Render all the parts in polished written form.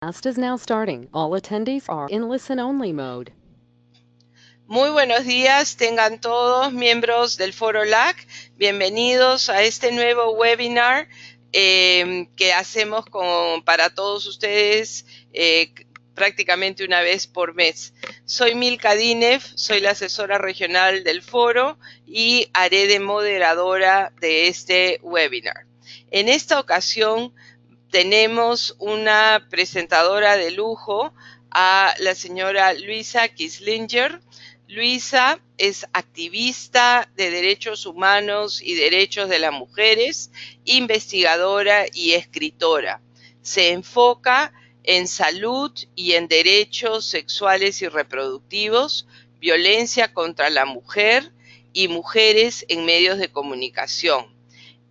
Cast is now starting. All attendees are in listen-only mode. Muy buenos días, tengan todos miembros del Foro LAC. Bienvenidos a este nuevo webinar que hacemos para todos ustedes prácticamente una vez por mes. Soy Milka Dinev, soy la asesora regional del Foro y haré de moderadora de este webinar. En esta ocasión tenemos una presentadora de lujo, a la señora Luisa Kislinger. Luisa es activista de derechos humanos y derechos de las mujeres, investigadora y escritora. Se enfoca en salud y en derechos sexuales y reproductivos, violencia contra la mujer y mujeres en medios de comunicación.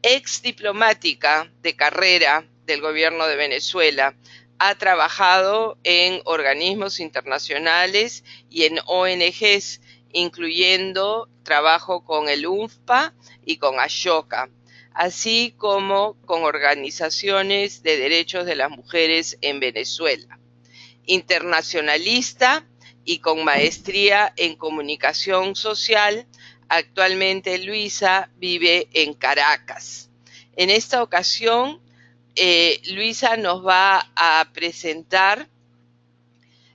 Ex diplomática de carrera del gobierno de Venezuela, ha trabajado en organismos internacionales y en ONGs, incluyendo trabajo con el UNFPA y con Ashoka, así como con organizaciones de derechos de las mujeres en Venezuela. Internacionalista y con maestría en comunicación social, actualmente Luisa vive en Caracas. En esta ocasión, Luisa nos va a presentar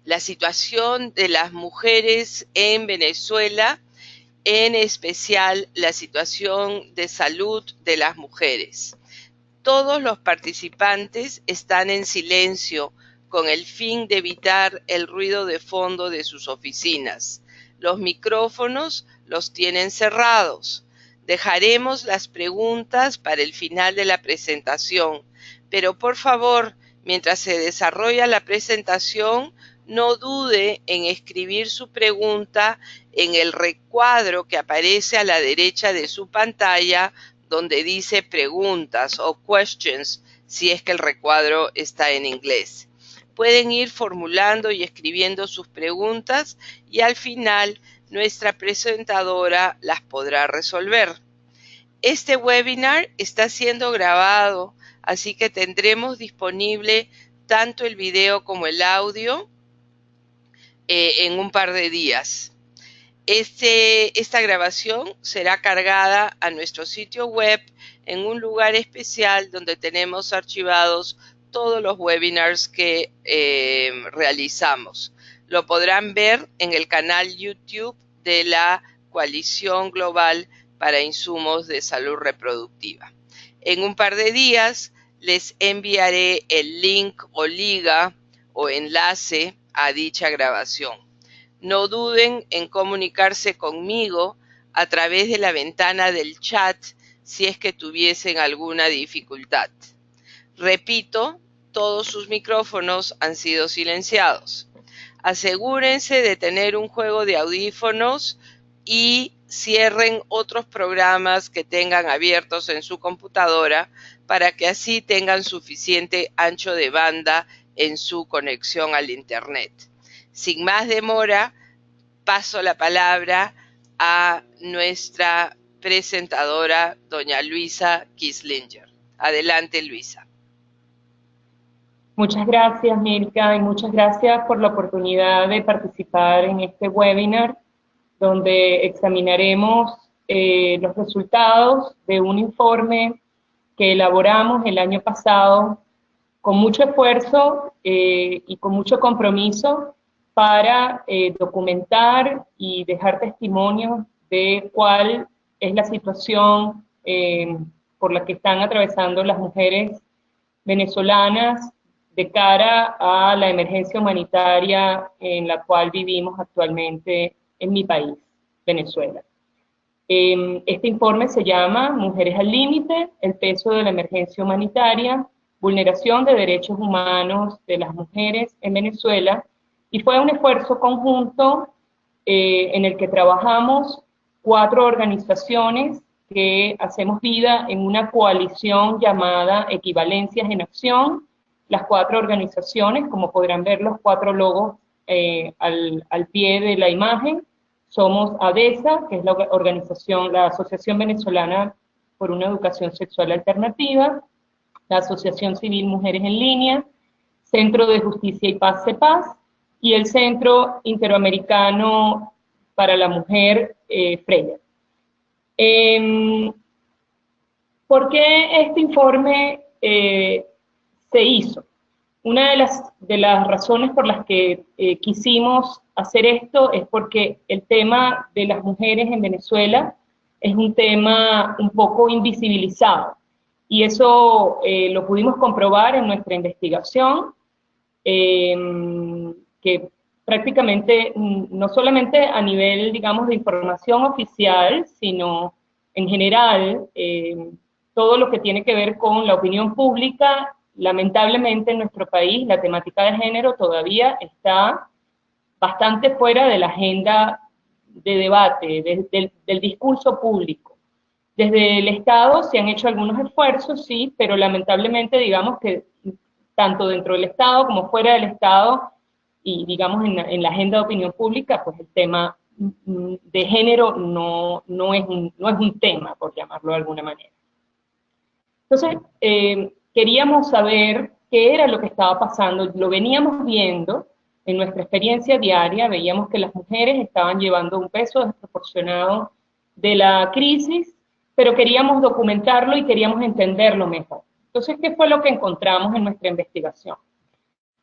la situación de las mujeres en Venezuela, en especial la situación de salud de las mujeres. Todos los participantes están en silencio con el fin de evitar el ruido de fondo de sus oficinas. Los micrófonos los tienen cerrados. Dejaremos las preguntas para el final de la presentación, pero por favor, mientras se desarrolla la presentación, no dude en escribir su pregunta en el recuadro que aparece a la derecha de su pantalla, donde dice preguntas o questions, si es que el recuadro está en inglés. Pueden ir formulando y escribiendo sus preguntas y al final nuestra presentadora las podrá resolver. Este webinar está siendo grabado, así que tendremos disponible tanto el video como el audio en un par de días. Esta grabación será cargada a nuestro sitio web en un lugar especial donde tenemos archivados todos los webinars que realizamos. Lo podrán ver en el canal YouTube de la Coalición Global para Insumos de Salud Reproductiva. En un par de días les enviaré el link o liga o enlace a dicha grabación. No duden en comunicarse conmigo a través de la ventana del chat si es que tuviesen alguna dificultad. Repito, todos sus micrófonos han sido silenciados. Asegúrense de tener un juego de audífonos y cierren otros programas que tengan abiertos en su computadora para que así tengan suficiente ancho de banda en su conexión al Internet. Sin más demora, paso la palabra a nuestra presentadora, doña Luisa Kislinger. Adelante, Luisa. Muchas gracias, Milka, y muchas gracias por la oportunidad de participar en este webinar, donde examinaremos los resultados de un informe que elaboramos el año pasado con mucho esfuerzo y con mucho compromiso para documentar y dejar testimonio de cuál es la situación por la que están atravesando las mujeres venezolanas de cara a la emergencia humanitaria en la cual vivimos actualmente en mi país, Venezuela. Este informe se llama Mujeres al Límite, el peso de la emergencia humanitaria, vulneración de derechos humanos de las mujeres en Venezuela, y fue un esfuerzo conjunto en el que trabajamos 4 organizaciones que hacemos vida en una coalición llamada Equivalencias en Acción. Las 4 organizaciones, como podrán ver los 4 logos al pie de la imagen, somos ADESA, que es la Asociación Venezolana por una Educación Sexual Alternativa, la Asociación Civil Mujeres en Línea, Centro de Justicia y Paz, CEPAZ, y el Centro Interamericano para la Mujer, Freya. ¿Por qué este informe se hizo? Una de las razones por las que quisimos hacer esto es porque el tema de las mujeres en Venezuela es un tema un poco invisibilizado, y eso lo pudimos comprobar en nuestra investigación, que prácticamente no solamente a nivel, digamos, de información oficial, sino en general, todo lo que tiene que ver con la opinión pública. Lamentablemente en nuestro país la temática de género todavía está bastante fuera de la agenda de debate, del discurso público. Desde el Estado se han hecho algunos esfuerzos, sí, pero lamentablemente digamos que tanto dentro del Estado como fuera del Estado, y digamos en la agenda de opinión pública, pues el tema de género no es un tema, por llamarlo de alguna manera. Entonces, queríamos saber qué era lo que estaba pasando. Lo veníamos viendo en nuestra experiencia diaria, veíamos que las mujeres estaban llevando un peso desproporcionado de la crisis, pero queríamos documentarlo y queríamos entenderlo mejor. Entonces, ¿qué fue lo que encontramos en nuestra investigación?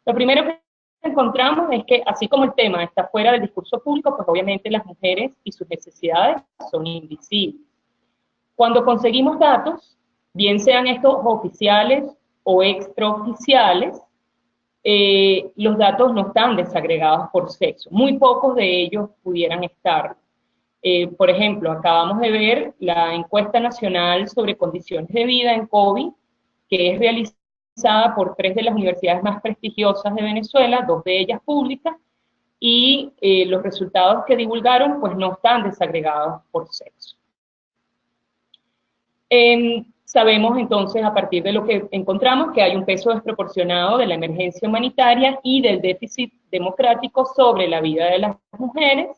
Lo primero que encontramos es que, así como el tema está fuera del discurso público, pues obviamente las mujeres y sus necesidades son invisibles. Cuando conseguimos datos, bien sean estos oficiales o extraoficiales, los datos no están desagregados por sexo. Muy pocos de ellos pudieran estar. Por ejemplo, acabamos de ver la encuesta nacional sobre condiciones de vida en COVID, que es realizada por 3 de las universidades más prestigiosas de Venezuela, 2 de ellas públicas, y los resultados que divulgaron pues no están desagregados por sexo. Sabemos entonces, a partir de lo que encontramos, que hay un peso desproporcionado de la emergencia humanitaria y del déficit democrático sobre la vida de las mujeres,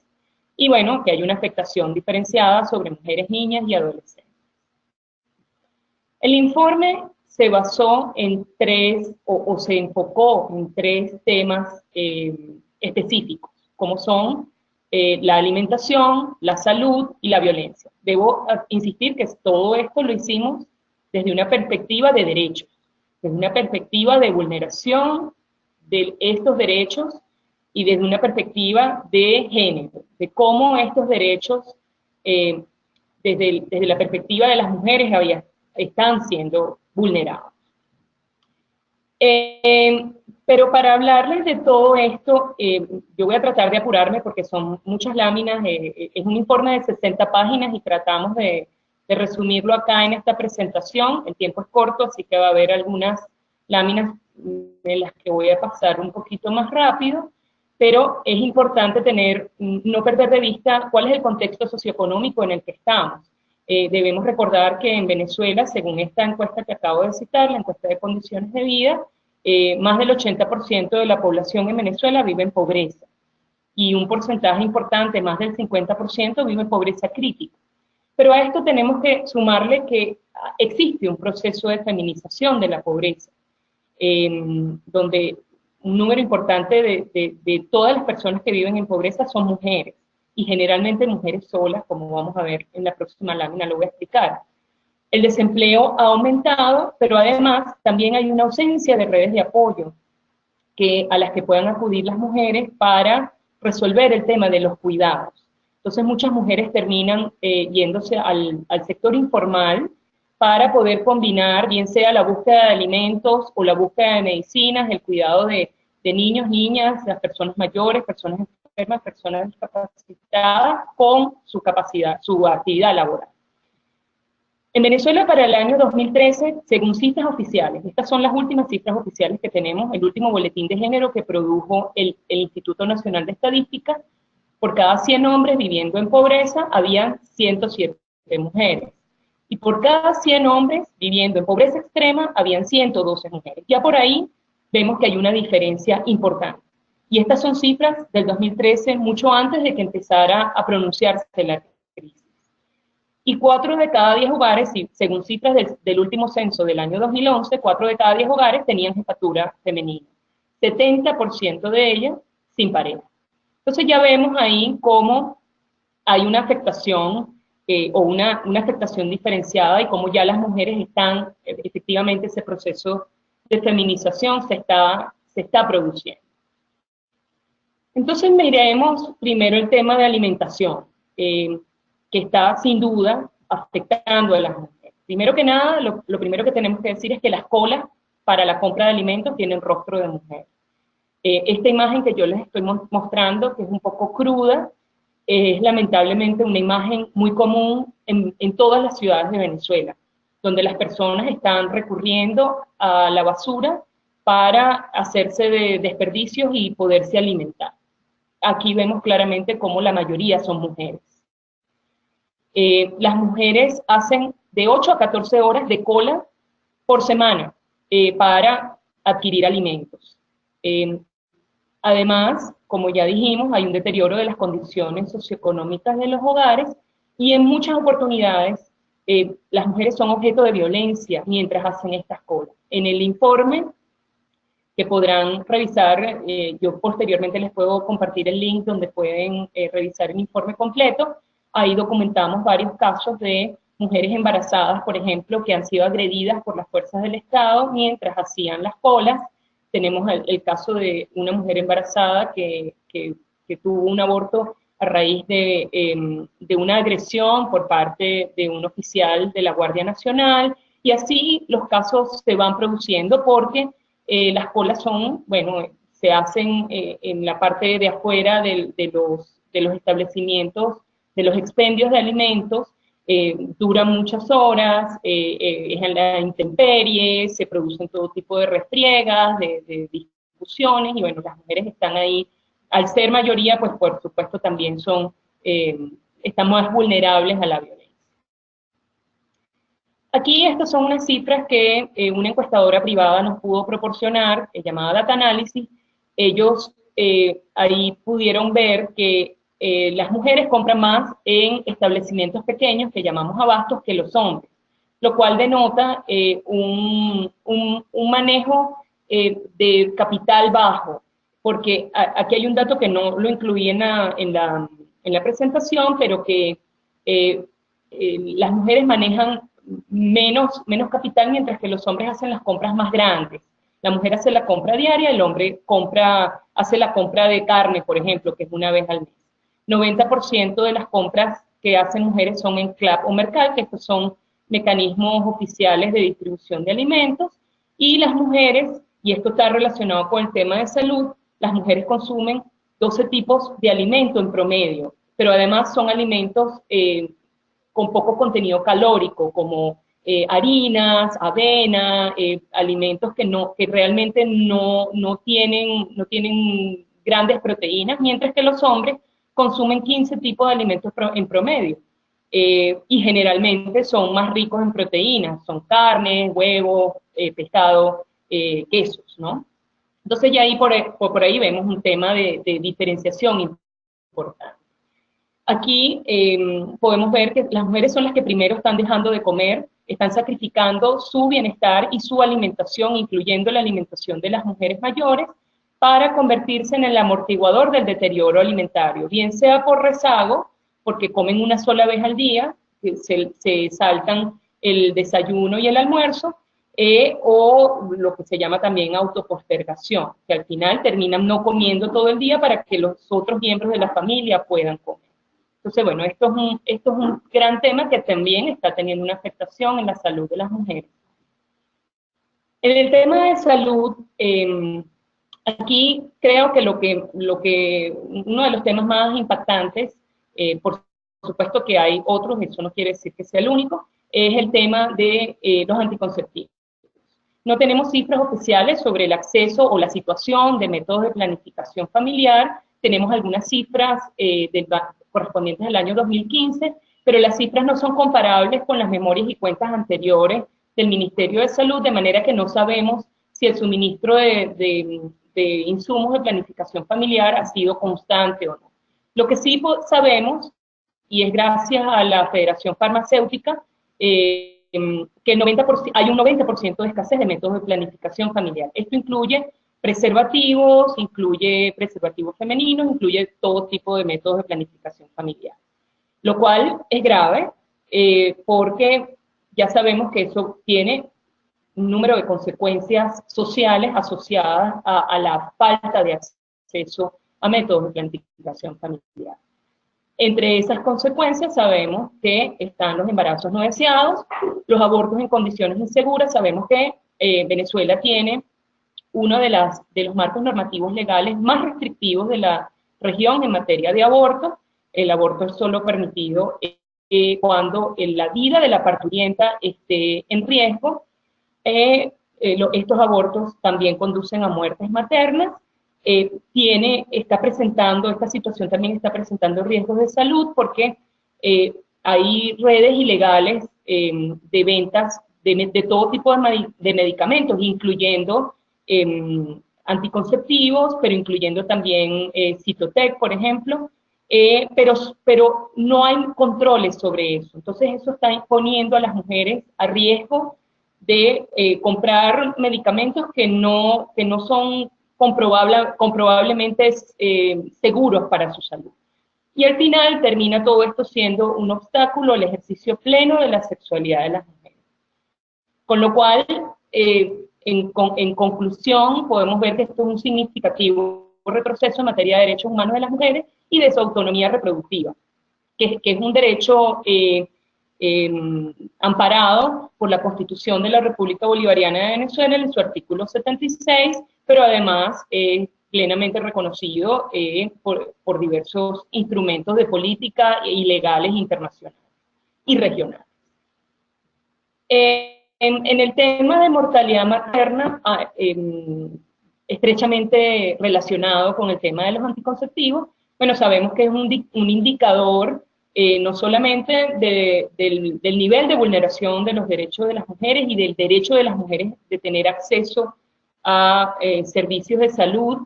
y bueno, que hay una afectación diferenciada sobre mujeres, niñas y adolescentes. El informe se basó en 3, o se enfocó en 3 temas específicos, como son la alimentación, la salud y la violencia. Debo insistir que todo esto lo hicimos desde una perspectiva de derechos, desde una perspectiva de vulneración de estos derechos y desde una perspectiva de género, de cómo estos derechos, desde la perspectiva de las mujeres, están siendo vulnerados. Pero para hablarles de todo esto, yo voy a tratar de apurarme porque son muchas láminas, es un informe de 60 páginas y tratamos de resumirlo acá en esta presentación. El tiempo es corto, así que va a haber algunas láminas de las que voy a pasar un poquito más rápido, pero es importante no perder de vista cuál es el contexto socioeconómico en el que estamos. Debemos recordar que en Venezuela, según esta encuesta que acabo de citar, la encuesta de condiciones de vida, más del 80% de la población en Venezuela vive en pobreza, y un porcentaje importante, más del 50%, vive en pobreza crítica. Pero a esto tenemos que sumarle que existe un proceso de feminización de la pobreza, donde un número importante de todas las personas que viven en pobreza son mujeres, y generalmente mujeres solas, como vamos a ver en la próxima lámina, lo voy a explicar. El desempleo ha aumentado, pero además también hay una ausencia de redes de apoyo a las que puedan acudir las mujeres para resolver el tema de los cuidados. Entonces muchas mujeres terminan yéndose al sector informal para poder combinar, bien sea la búsqueda de alimentos o la búsqueda de medicinas, el cuidado de niños, niñas, las personas mayores, personas enfermas, personas discapacitadas, con su capacidad, su actividad laboral. En Venezuela, para el año 2013, según cifras oficiales, estas son las últimas cifras oficiales que tenemos, el último boletín de género que produjo el Instituto Nacional de Estadística, por cada 100 hombres viviendo en pobreza, habían 107 mujeres. Y por cada 100 hombres viviendo en pobreza extrema, habían 112 mujeres. Ya por ahí vemos que hay una diferencia importante. Y estas son cifras del 2013, mucho antes de que empezara a pronunciarse la crisis. Y 4 de cada 10 hogares, según cifras del último censo del año 2011, 4 de cada 10 hogares tenían jefatura femenina. 70% de ellas sin pareja. Entonces ya vemos ahí cómo hay una afectación o una afectación diferenciada y cómo ya las mujeres están, efectivamente ese proceso de feminización se está produciendo. Entonces miremos primero el tema de alimentación, que está sin duda afectando a las mujeres. Primero que nada, lo primero que tenemos que decir es que las colas para la compra de alimentos tienen rostro de mujer. Esta imagen que yo les estoy mostrando, que es un poco cruda, es lamentablemente una imagen muy común en todas las ciudades de Venezuela, donde las personas están recurriendo a la basura para hacerse de desperdicios y poderse alimentar. Aquí vemos claramente cómo la mayoría son mujeres. Las mujeres hacen de 8 a 14 horas de cola por semana para adquirir alimentos. Además, como ya dijimos, hay un deterioro de las condiciones socioeconómicas de los hogares y en muchas oportunidades las mujeres son objeto de violencia mientras hacen estas colas. En el informe que podrán revisar, yo posteriormente les puedo compartir el link donde pueden revisar el informe completo, ahí documentamos varios casos de mujeres embarazadas, por ejemplo, que han sido agredidas por las fuerzas del Estado mientras hacían las colas. Tenemos el caso de una mujer embarazada que tuvo un aborto a raíz de una agresión por parte de un oficial de la Guardia Nacional, y así los casos se van produciendo porque las colas son, bueno, se hacen en la parte de afuera de los establecimientos, de los expendios de alimentos, duran muchas horas, es en la intemperie, se producen todo tipo de refriegas, de discusiones, y bueno, las mujeres están ahí, al ser mayoría, pues por supuesto también están más vulnerables a la violencia. Aquí estas son unas cifras que una encuestadora privada nos pudo proporcionar, llamada Data Analysis. Ellos ahí pudieron ver que las mujeres compran más en establecimientos pequeños, que llamamos abastos, que los hombres, lo cual denota un manejo de capital bajo, porque aquí hay un dato que no lo incluí en la presentación, pero que las mujeres manejan menos capital, mientras que los hombres hacen las compras más grandes. La mujer hace la compra diaria, el hombre hace la compra de carne, por ejemplo, que es una vez al mes. 90% de las compras que hacen mujeres son en CLAP o Mercal, que estos son mecanismos oficiales de distribución de alimentos, y las mujeres, y esto está relacionado con el tema de salud, las mujeres consumen 12 tipos de alimento en promedio, pero además son alimentos con poco contenido calórico, como harinas, avena, alimentos que realmente no tienen grandes proteínas, mientras que los hombres consumen 15 tipos de alimentos en promedio, y generalmente son más ricos en proteínas, son carnes, huevos, pescado, quesos, ¿no? Entonces ya ahí por ahí vemos un tema de diferenciación importante. Aquí podemos ver que las mujeres son las que primero están dejando de comer, están sacrificando su bienestar y su alimentación, incluyendo la alimentación de las mujeres mayores, para convertirse en el amortiguador del deterioro alimentario, bien sea por rezago, porque comen una sola vez al día, se saltan el desayuno y el almuerzo, o lo que se llama también autopostergación, que al final terminan no comiendo todo el día para que los otros miembros de la familia puedan comer. Entonces, bueno, esto es un gran tema que también está teniendo una afectación en la salud de las mujeres. En el tema de salud, aquí creo que uno de los temas más impactantes, por supuesto que hay otros, eso no quiere decir que sea el único, es el tema de los anticonceptivos. No tenemos cifras oficiales sobre el acceso o la situación de métodos de planificación familiar, tenemos algunas cifras correspondientes al año 2015, pero las cifras no son comparables con las memorias y cuentas anteriores del Ministerio de Salud, de manera que no sabemos si el suministro de insumos de planificación familiar ha sido constante o no. Lo que sí sabemos, y es gracias a la Federación Farmacéutica, que hay un 90% de escasez de métodos de planificación familiar. Esto incluye preservativos, incluye preservativos femeninos, incluye todo tipo de métodos de planificación familiar. Lo cual es grave porque ya sabemos que eso tiene un número de consecuencias sociales asociadas a la falta de acceso a métodos de planificación familiar. Entre esas consecuencias sabemos que están los embarazos no deseados, los abortos en condiciones inseguras. Sabemos que Venezuela tiene uno de los marcos normativos legales más restrictivos de la región en materia de aborto. El aborto es solo permitido cuando la vida de la parturienta esté en riesgo. Estos abortos también conducen a muertes maternas. Esta situación también está presentando riesgos de salud porque hay redes ilegales de ventas de todo tipo de medicamentos, incluyendo anticonceptivos, pero incluyendo también Cytotec, por ejemplo, pero no hay controles sobre eso. Entonces eso está poniendo a las mujeres a riesgo de comprar medicamentos que no son comprobablemente seguros para su salud. Y al final termina todo esto siendo un obstáculo al ejercicio pleno de la sexualidad de las mujeres. Con lo cual, en conclusión, podemos ver que esto es un significativo retroceso en materia de derechos humanos de las mujeres y de su autonomía reproductiva, que es un derecho amparado por la Constitución de la República Bolivariana de Venezuela en su artículo 76, pero además plenamente reconocido por diversos instrumentos de política y legales internacionales y regionales. En el tema de mortalidad materna, estrechamente relacionado con el tema de los anticonceptivos, bueno, sabemos que es un indicador no solamente del nivel de vulneración de los derechos de las mujeres y del derecho de las mujeres de tener acceso a servicios de salud,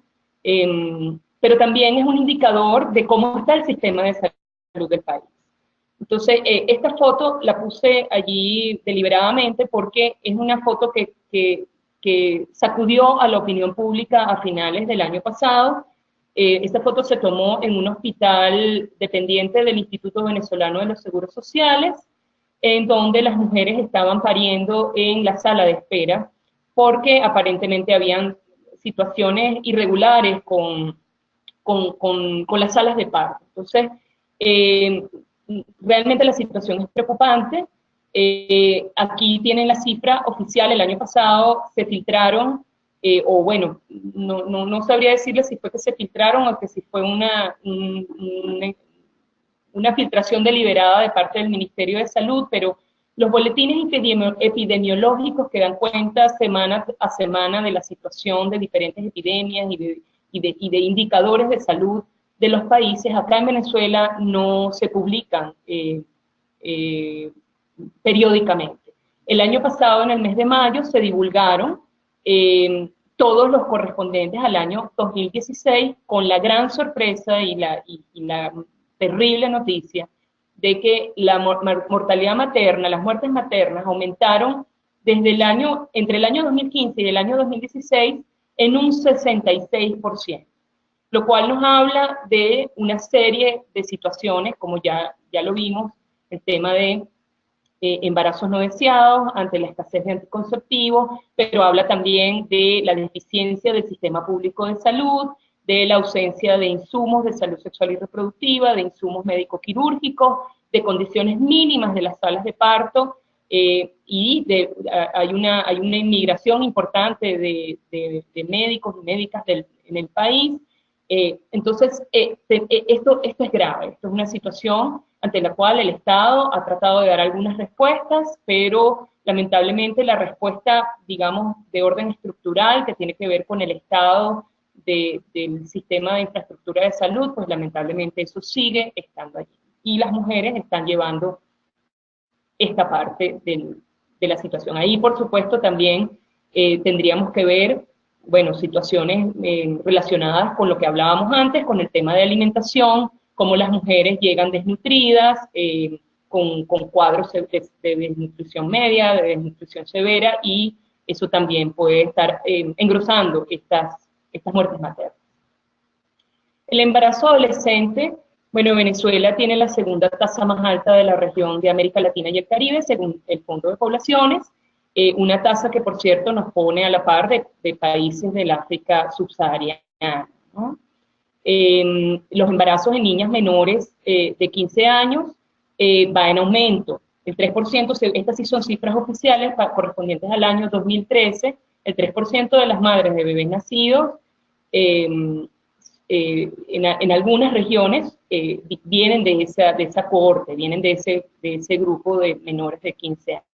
pero también es un indicador de cómo está el sistema de salud del país. Entonces, esta foto la puse allí deliberadamente porque es una foto que sacudió a la opinión pública a finales del año pasado. Esta foto se tomó en un hospital dependiente del Instituto Venezolano de los Seguros Sociales, en donde las mujeres estaban pariendo en la sala de espera, porque aparentemente habían situaciones irregulares con las salas de parto. Entonces, realmente la situación es preocupante. Aquí tienen la cifra oficial. El año pasado se filtraron, o bueno, no sabría decirle si fue que se filtraron o que si fue una filtración deliberada de parte del Ministerio de Salud, pero los boletines epidemiológicos que dan cuenta semana a semana de la situación de diferentes epidemias y de indicadores de salud de los países, acá en Venezuela no se publican periódicamente. El año pasado, en el mes de mayo, se divulgaron todos los correspondientes al año 2016, con la gran sorpresa y la terrible noticia de que la mortalidad materna, las muertes maternas aumentaron entre el año 2015 y el año 2016 en un 66%. Lo cual nos habla de una serie de situaciones, como ya lo vimos, el tema de embarazos no deseados ante la escasez de anticonceptivos, pero habla también de la deficiencia del sistema público de salud, de la ausencia de insumos de salud sexual y reproductiva, de insumos médico-quirúrgicos, de condiciones mínimas de las salas de parto, y hay una inmigración importante de médicos y médicas en el país. Entonces, esto es grave, esto es una situación ante la cual el Estado ha tratado de dar algunas respuestas, pero lamentablemente la respuesta, digamos, de orden estructural, que tiene que ver con el estado del sistema de infraestructura de salud, pues lamentablemente eso sigue estando allí. Y las mujeres están llevando esta parte de la situación. Ahí, por supuesto, también tendríamos que ver, bueno, situaciones relacionadas con lo que hablábamos antes, con el tema de alimentación, cómo las mujeres llegan desnutridas, con cuadros de desnutrición media, de desnutrición severa, y eso también puede estar engrosando estas muertes maternas. El embarazo adolescente, bueno, Venezuela tiene la segunda tasa más alta de la región de América Latina y el Caribe, según el Fondo de Poblaciones, una tasa que, por cierto, nos pone a la par de países del África subsahariana, ¿no? Los embarazos en niñas menores de 15 años va en aumento. El 3%, estas sí son cifras oficiales correspondientes al año 2013, el 3% de las madres de bebés nacidos en algunas regiones vienen de esa cohorte, vienen de ese grupo de menores de 15 años.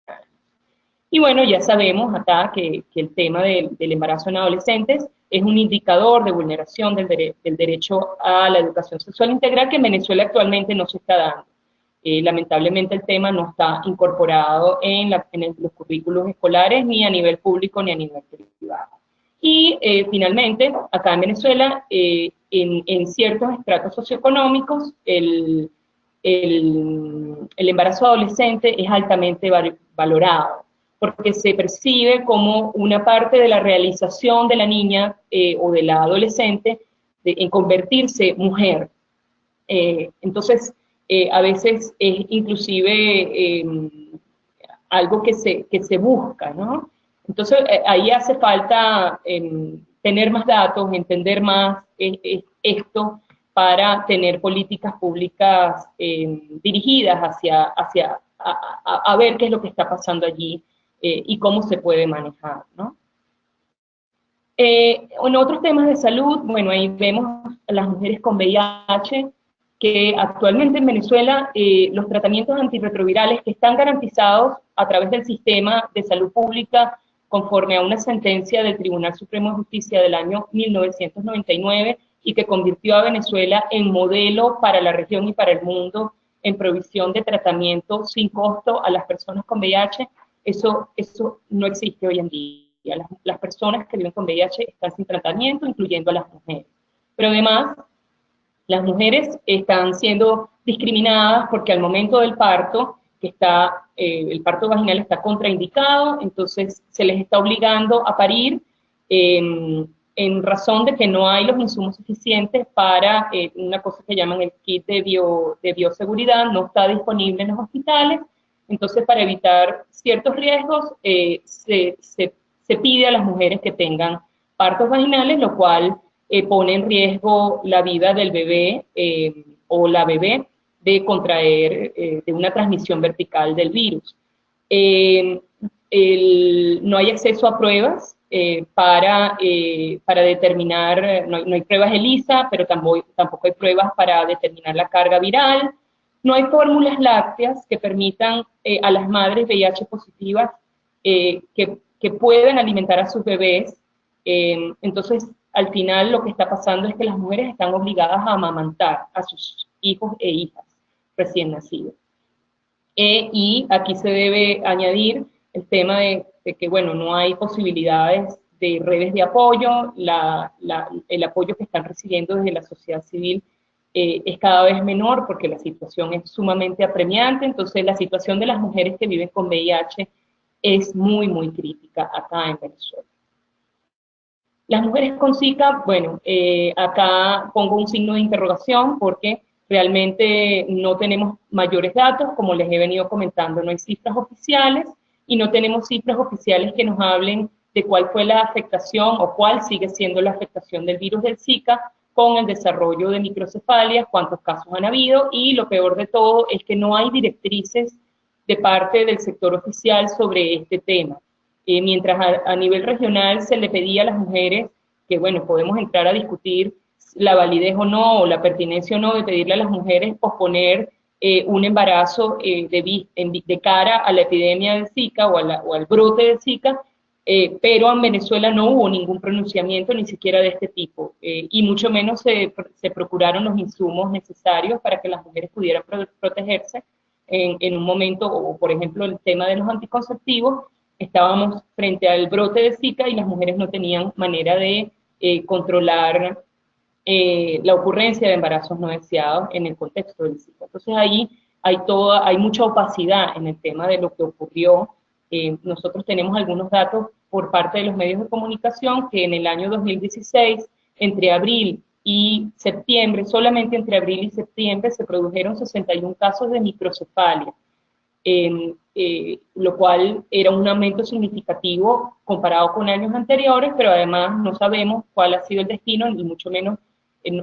Y bueno, ya sabemos acá que el tema del embarazo en adolescentes es un indicador de vulneración del derecho a la educación sexual integral que en Venezuela actualmente no se está dando. Lamentablemente el tema no está incorporado en los currículos escolares ni a nivel público ni a nivel privado. Y finalmente, acá en Venezuela, en ciertos estratos socioeconómicos, el embarazo adolescente es altamente valorado, porque se percibe como una parte de la realización de la niña o de la adolescente en convertirse mujer. Entonces, a veces es inclusive algo que se busca, ¿no? Entonces, ahí hace falta tener más datos, entender más esto para tener políticas públicas dirigidas a ver qué es lo que está pasando allí y cómo se puede manejar, ¿no? En otros temas de salud, bueno, ahí vemos a las mujeres con VIH, que actualmente en Venezuela los tratamientos antirretrovirales que están garantizados a través del sistema de salud pública conforme a una sentencia del Tribunal Supremo de Justicia del año 1999 y que convirtió a Venezuela en modelo para la región y para el mundo en provisión de tratamiento sin costo a las personas con VIH, eso no existe hoy en día. Las personas que viven con VIH están sin tratamiento, incluyendo a las mujeres. Pero además, las mujeres están siendo discriminadas porque al momento del parto, el parto vaginal está contraindicado, entonces se les está obligando a parir en razón de que no hay los insumos suficientes para una cosa que llaman el kit de bioseguridad, no está disponible en los hospitales, entonces para evitar ciertos riesgos se pide a las mujeres que tengan partos vaginales, lo cual pone en riesgo la vida del bebé o la bebé de contraer de una transmisión vertical del virus. No hay acceso a pruebas para determinar, no hay pruebas ELISA, pero tampoco hay pruebas para determinar la carga viral. No hay fórmulas lácteas que permitan a las madres VIH positivas que puedan alimentar a sus bebés. Entonces, al final lo que está pasando es que las mujeres están obligadas a amamantar a sus hijos e hijas recién nacidos. Y aquí se debe añadir el tema de que, bueno, no hay posibilidades de redes de apoyo, el apoyo que están recibiendo desde la sociedad civil es cada vez menor porque la situación es sumamente apremiante, entonces la situación de las mujeres que viven con VIH es muy, muy crítica acá en Venezuela. Las mujeres con Zika, bueno, acá pongo un signo de interrogación porque realmente no tenemos mayores datos, como les he venido comentando, no hay cifras oficiales y no tenemos cifras oficiales que nos hablen de cuál fue la afectación o cuál sigue siendo la afectación del virus del Zika con el desarrollo de microcefalias, cuántos casos han habido y lo peor de todo es que no hay directrices de parte del sector oficial sobre este tema. Mientras a nivel regional se le pedía a las mujeres que, bueno, podemos entrar a discutir la validez o no, o la pertinencia o no de pedirle a las mujeres posponer un embarazo de cara a la epidemia de Zika o al brote de Zika, pero en Venezuela no hubo ningún pronunciamiento ni siquiera de este tipo, y mucho menos se procuraron los insumos necesarios para que las mujeres pudieran protegerse en un momento, o por ejemplo el tema de los anticonceptivos, estábamos frente al brote de Zika y las mujeres no tenían manera de controlar la ocurrencia de embarazos no deseados en el contexto del Zika. Entonces ahí hay mucha opacidad en el tema de lo que ocurrió. Nosotros tenemos algunos datos por parte de los medios de comunicación que en el año 2016, entre abril y septiembre, solamente entre abril y septiembre, se produjeron 61 casos de microcefalia, lo cual era un aumento significativo comparado con años anteriores, pero además no sabemos cuál ha sido el destino, y mucho menos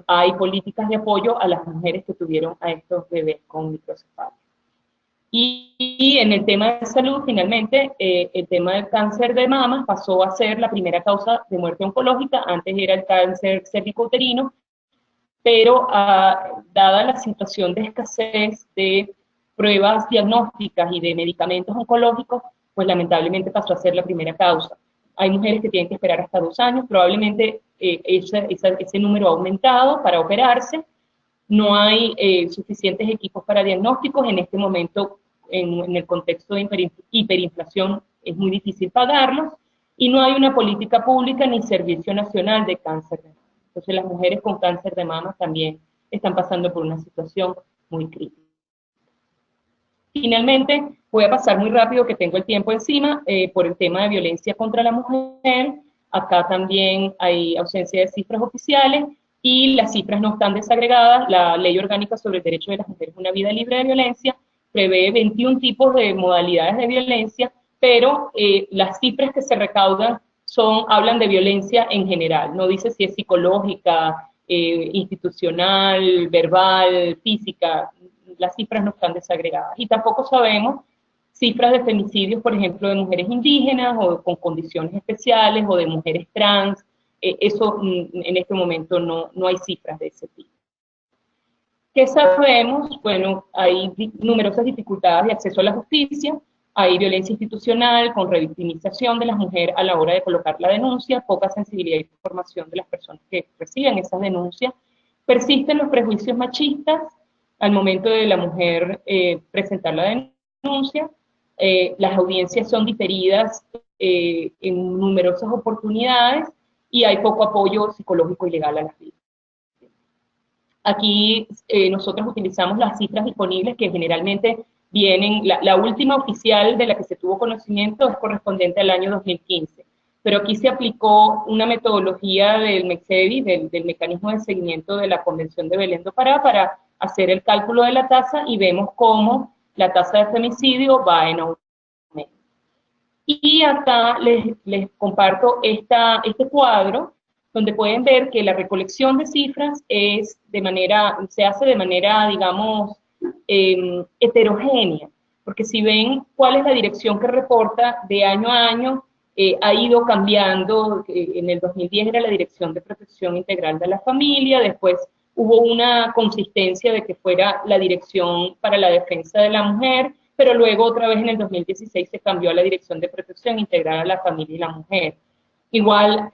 hay políticas de apoyo a las mujeres que tuvieron a estos bebés con microcefalia. Y en el tema de salud, finalmente, el tema del cáncer de mama pasó a ser la primera causa de muerte oncológica. Antes era el cáncer cervicouterino, pero dada la situación de escasez de pruebas diagnósticas y de medicamentos oncológicos, pues lamentablemente pasó a ser la primera causa. Hay mujeres que tienen que esperar hasta 2 años, probablemente ese número ha aumentado para operarse. No hay suficientes equipos para diagnósticos. En este momento, en el contexto de hiperinflación, es muy difícil pagarlos, y no hay una política pública ni servicio nacional de cáncer de mama. Entonces las mujeres con cáncer de mama también están pasando por una situación muy crítica. Finalmente, voy a pasar muy rápido que tengo el tiempo encima, por el tema de violencia contra la mujer. Acá también hay ausencia de cifras oficiales, y las cifras no están desagregadas. La Ley Orgánica sobre el Derecho de las Mujeres a una Vida Libre de Violencia prevé 21 tipos de modalidades de violencia, pero las cifras que se recaudan hablan de violencia en general, no dice si es psicológica, institucional, verbal, física. Las cifras no están desagregadas. Y tampoco sabemos cifras de femicidios, por ejemplo, de mujeres indígenas o con condiciones especiales, o de mujeres trans. Eso en este momento no hay cifras de ese tipo. ¿Qué sabemos? Bueno, hay numerosas dificultades de acceso a la justicia, hay violencia institucional con revictimización de las mujeres a la hora de colocar la denuncia, poca sensibilidad e información de las personas que reciben esas denuncias, persisten los prejuicios machistas al momento de la mujer presentar la denuncia, las audiencias son diferidas en numerosas oportunidades, y hay poco apoyo psicológico y legal a las víctimas. Aquí nosotros utilizamos las cifras disponibles, que generalmente vienen, la última oficial de la que se tuvo conocimiento es correspondiente al año 2015, pero aquí se aplicó una metodología del MECSEVI, del Mecanismo de Seguimiento de la Convención de Belén do Pará, para hacer el cálculo de la tasa, y vemos cómo la tasa de femicidio va en aumento. Y acá les comparto este cuadro, donde pueden ver que la recolección de cifras se hace de manera, digamos, heterogénea, porque si ven cuál es la dirección que reporta de año a año, ha ido cambiando. En el 2010 era la Dirección de Protección Integral de la Familia, después hubo una consistencia de que fuera la Dirección para la Defensa de la Mujer, pero luego otra vez en el 2016 se cambió a la Dirección de Protección Integral a la Familia y la Mujer. Igual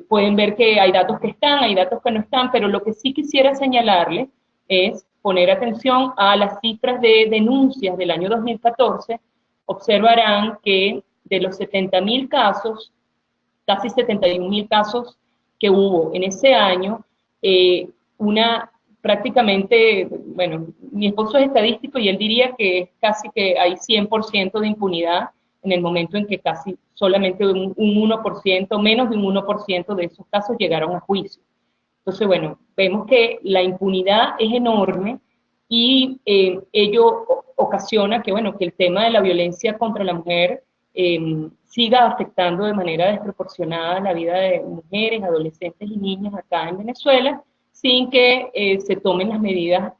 pueden ver que hay datos que están, hay datos que no están, pero lo que sí quisiera señalarles es poner atención a las cifras de denuncias del año 2014. Observarán que de los 70.000 casos, casi 71.000 casos que hubo en ese año, prácticamente, bueno, mi esposo es estadístico y él diría que casi que hay 100% de impunidad, en el momento en que casi solamente un 1%, menos de un 1% de esos casos llegaron a juicio. Entonces, bueno, vemos que la impunidad es enorme, y ello ocasiona que, bueno, que el tema de la violencia contra la mujer siga afectando de manera desproporcionada la vida de mujeres, adolescentes y niñas acá en Venezuela, sin que se tomen las medidas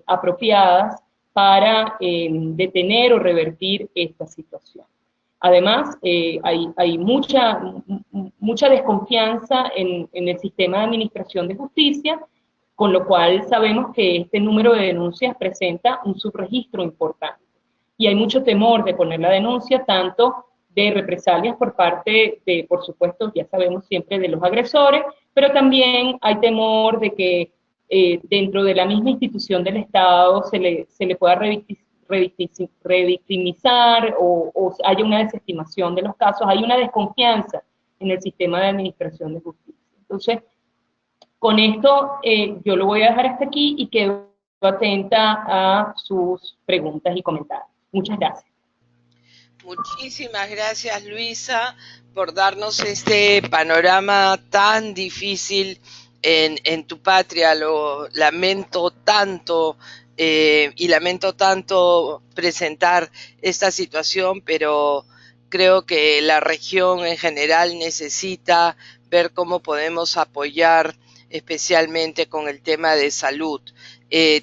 apropiadas para detener o revertir esta situación. Además, hay mucha desconfianza en el sistema de administración de justicia, con lo cual sabemos que este número de denuncias presenta un subregistro importante. Y hay mucho temor de poner la denuncia, tanto de represalias por parte de, por supuesto, ya sabemos siempre, de los agresores, pero también hay temor de que dentro de la misma institución del Estado se le pueda revictimizar, o haya una desestimación de los casos. Hay una desconfianza en el sistema de administración de justicia. Entonces, con esto yo lo voy a dejar hasta aquí y quedo atenta a sus preguntas y comentarios. Muchas gracias. Muchísimas gracias, Luisa, por darnos este panorama tan difícil en tu patria. Lo lamento tanto y lamento tanto presentar esta situación, pero creo que la región en general necesita ver cómo podemos apoyar, especialmente con el tema de salud.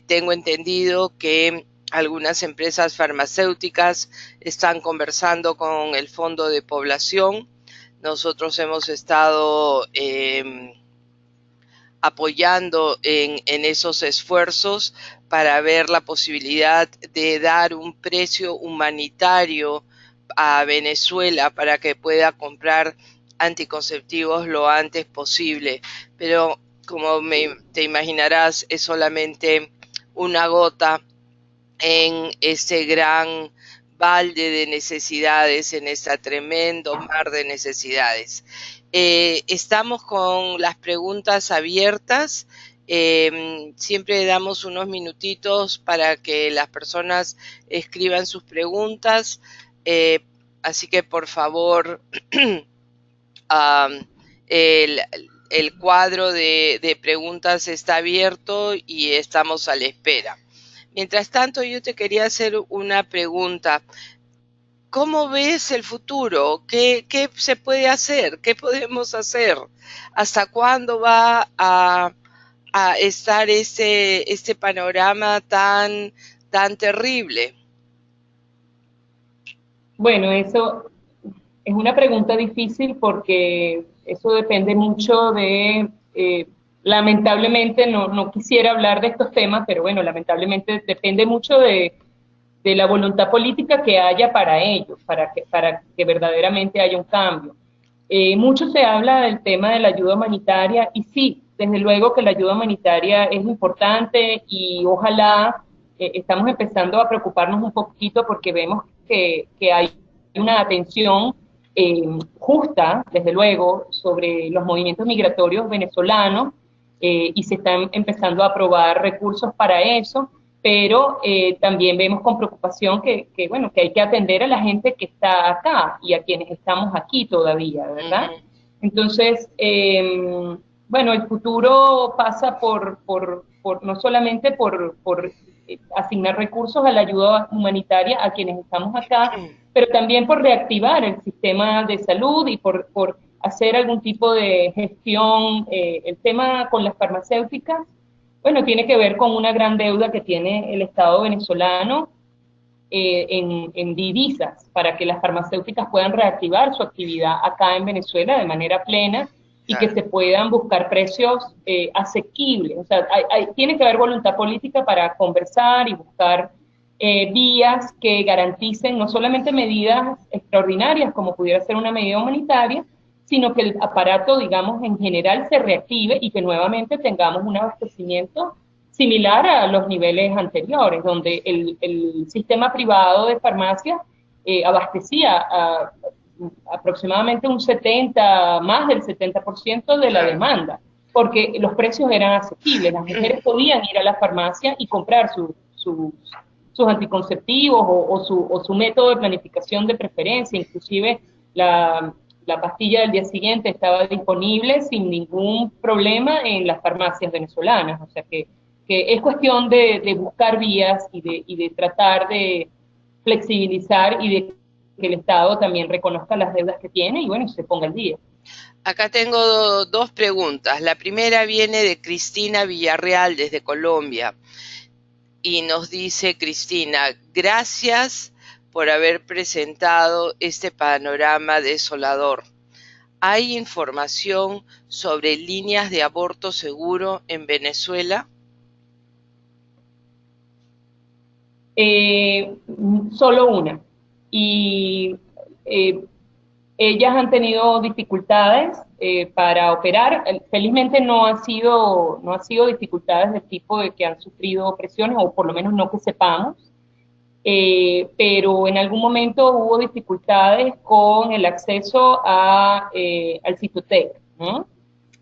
Tengo entendido que algunas empresas farmacéuticas están conversando con el Fondo de Población. Nosotros hemos estado apoyando en esos esfuerzos para ver la posibilidad de dar un precio humanitario a Venezuela para que pueda comprar anticonceptivos lo antes posible. Pero como te imaginarás, es solamente una gota en ese gran balde de necesidades, en este tremendo mar de necesidades. Estamos con las preguntas abiertas. Siempre damos unos minutitos para que las personas escriban sus preguntas. Así que por favor, el, el cuadro de preguntas está abierto y estamos a la espera. Mientras tanto, yo te quería hacer una pregunta. ¿Cómo ves el futuro? ¿Qué se puede hacer? ¿Qué podemos hacer? ¿Hasta cuándo va a estar este panorama tan terrible? Bueno, eso es una pregunta difícil porque eso depende mucho lamentablemente, no quisiera hablar de estos temas, pero bueno, lamentablemente depende mucho de la voluntad política que haya para ello, para que verdaderamente haya un cambio. Mucho se habla del tema de la ayuda humanitaria y sí, desde luego que la ayuda humanitaria es importante y ojalá estamos empezando a preocuparnos un poquito porque vemos que hay una atención justa, desde luego, sobre los movimientos migratorios venezolanos y se están empezando a aprobar recursos para eso, pero también vemos con preocupación bueno, que hay que atender a la gente que está acá y a quienes estamos aquí todavía, ¿verdad? Entonces, bueno, el futuro pasa no solamente por asignar recursos a la ayuda humanitaria a quienes estamos acá, pero también por reactivar el sistema de salud y por hacer algún tipo de gestión. El tema con las farmacéuticas, bueno, tiene que ver con una gran deuda que tiene el Estado venezolano en divisas para que las farmacéuticas puedan reactivar su actividad acá en Venezuela de manera plena y que se puedan buscar precios asequibles. O sea, tiene que haber voluntad política para conversar y buscar vías que garanticen no solamente medidas extraordinarias como pudiera ser una medida humanitaria, sino que el aparato, digamos, en general se reactive y que nuevamente tengamos un abastecimiento similar a los niveles anteriores, donde el sistema privado de farmacias abastecía aproximadamente más del 70% de la demanda, porque los precios eran asequibles, las mujeres podían ir a la farmacia y comprar sus anticonceptivos o su método de planificación de preferencia, inclusive la pastilla del día siguiente estaba disponible sin ningún problema en las farmacias venezolanas, o sea que es cuestión de buscar vías y de tratar de flexibilizar y de que el Estado también reconozca las deudas que tiene y bueno, se ponga al día. Acá tengo dos preguntas. La primera viene de Cristina Villarreal desde Colombia y nos dice Cristina, gracias por haber presentado este panorama desolador. ¿Hay información sobre líneas de aborto seguro en Venezuela? Solo una. Y ellas han tenido dificultades para operar. Felizmente no ha sido dificultades del tipo de que han sufrido presiones, o por lo menos no que sepamos. Pero en algún momento hubo dificultades con el acceso al Citotec, ¿no?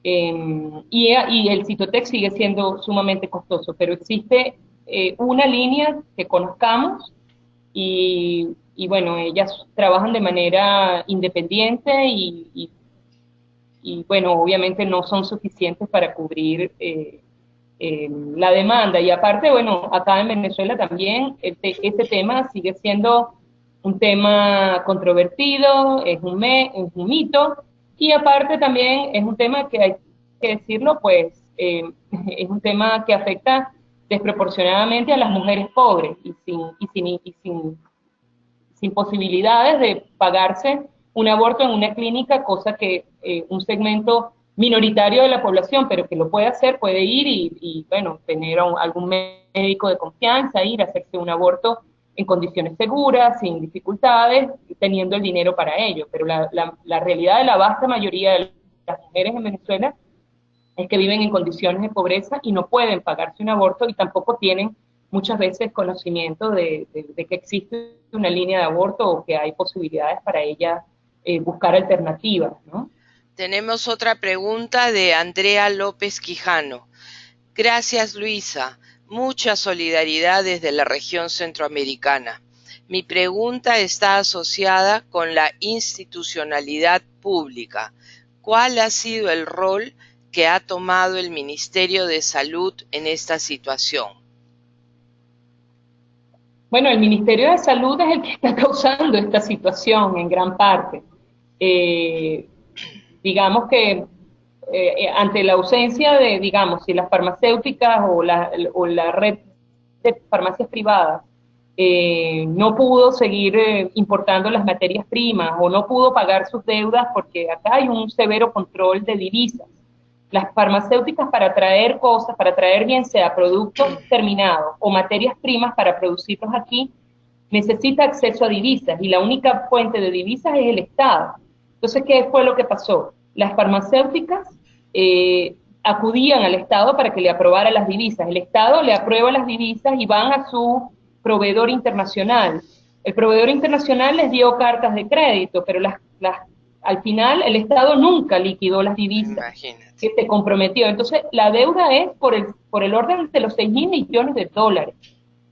Y el Citotec sigue siendo sumamente costoso, pero existe una línea que conozcamos y y bueno, ellas trabajan de manera independiente y bueno, obviamente no son suficientes para cubrir la demanda. Y aparte, bueno, acá en Venezuela también este tema sigue siendo un tema controvertido, es un mito, y aparte también es un tema que hay que decirlo, pues es un tema que afecta desproporcionadamente a las mujeres pobres sin posibilidades de pagarse un aborto en una clínica, cosa que un segmento minoritario de la población, pero que lo puede hacer, puede ir bueno, tener algún médico de confianza, ir a hacerse un aborto en condiciones seguras, sin dificultades, teniendo el dinero para ello. Pero la realidad de la vasta mayoría de las mujeres en Venezuela es que viven en condiciones de pobreza y no pueden pagarse un aborto y tampoco tienen muchas veces conocimiento de que existe una línea de aborto o que hay posibilidades para ellas buscar alternativas, ¿no? Tenemos otra pregunta de Andrea López Quijano. Gracias, Luisa. Mucha solidaridad desde la región centroamericana. Mi pregunta está asociada con la institucionalidad pública. ¿Cuál ha sido el rol que ha tomado el Ministerio de Salud en esta situación? Bueno, el Ministerio de Salud es el que está causando esta situación en gran parte. Eh, digamos que ante la ausencia de, digamos, si las farmacéuticas o la red de farmacias privadas no pudo seguir importando las materias primas o no pudo pagar sus deudas porque acá hay un severo control de divisas. Las farmacéuticas para traer cosas, para traer bien sea productos terminados o materias primas para producirlos aquí, necesita acceso a divisas y la única fuente de divisas es el Estado. Entonces, ¿qué fue lo que pasó? Las farmacéuticas acudían al Estado para que le aprobara las divisas. El Estado le aprueba las divisas y van a su proveedor internacional. El proveedor internacional les dio cartas de crédito, pero al final el Estado nunca liquidó las divisas. Imagínate. Que se comprometió. Entonces, la deuda es por el orden de los 6.000 millones de dólares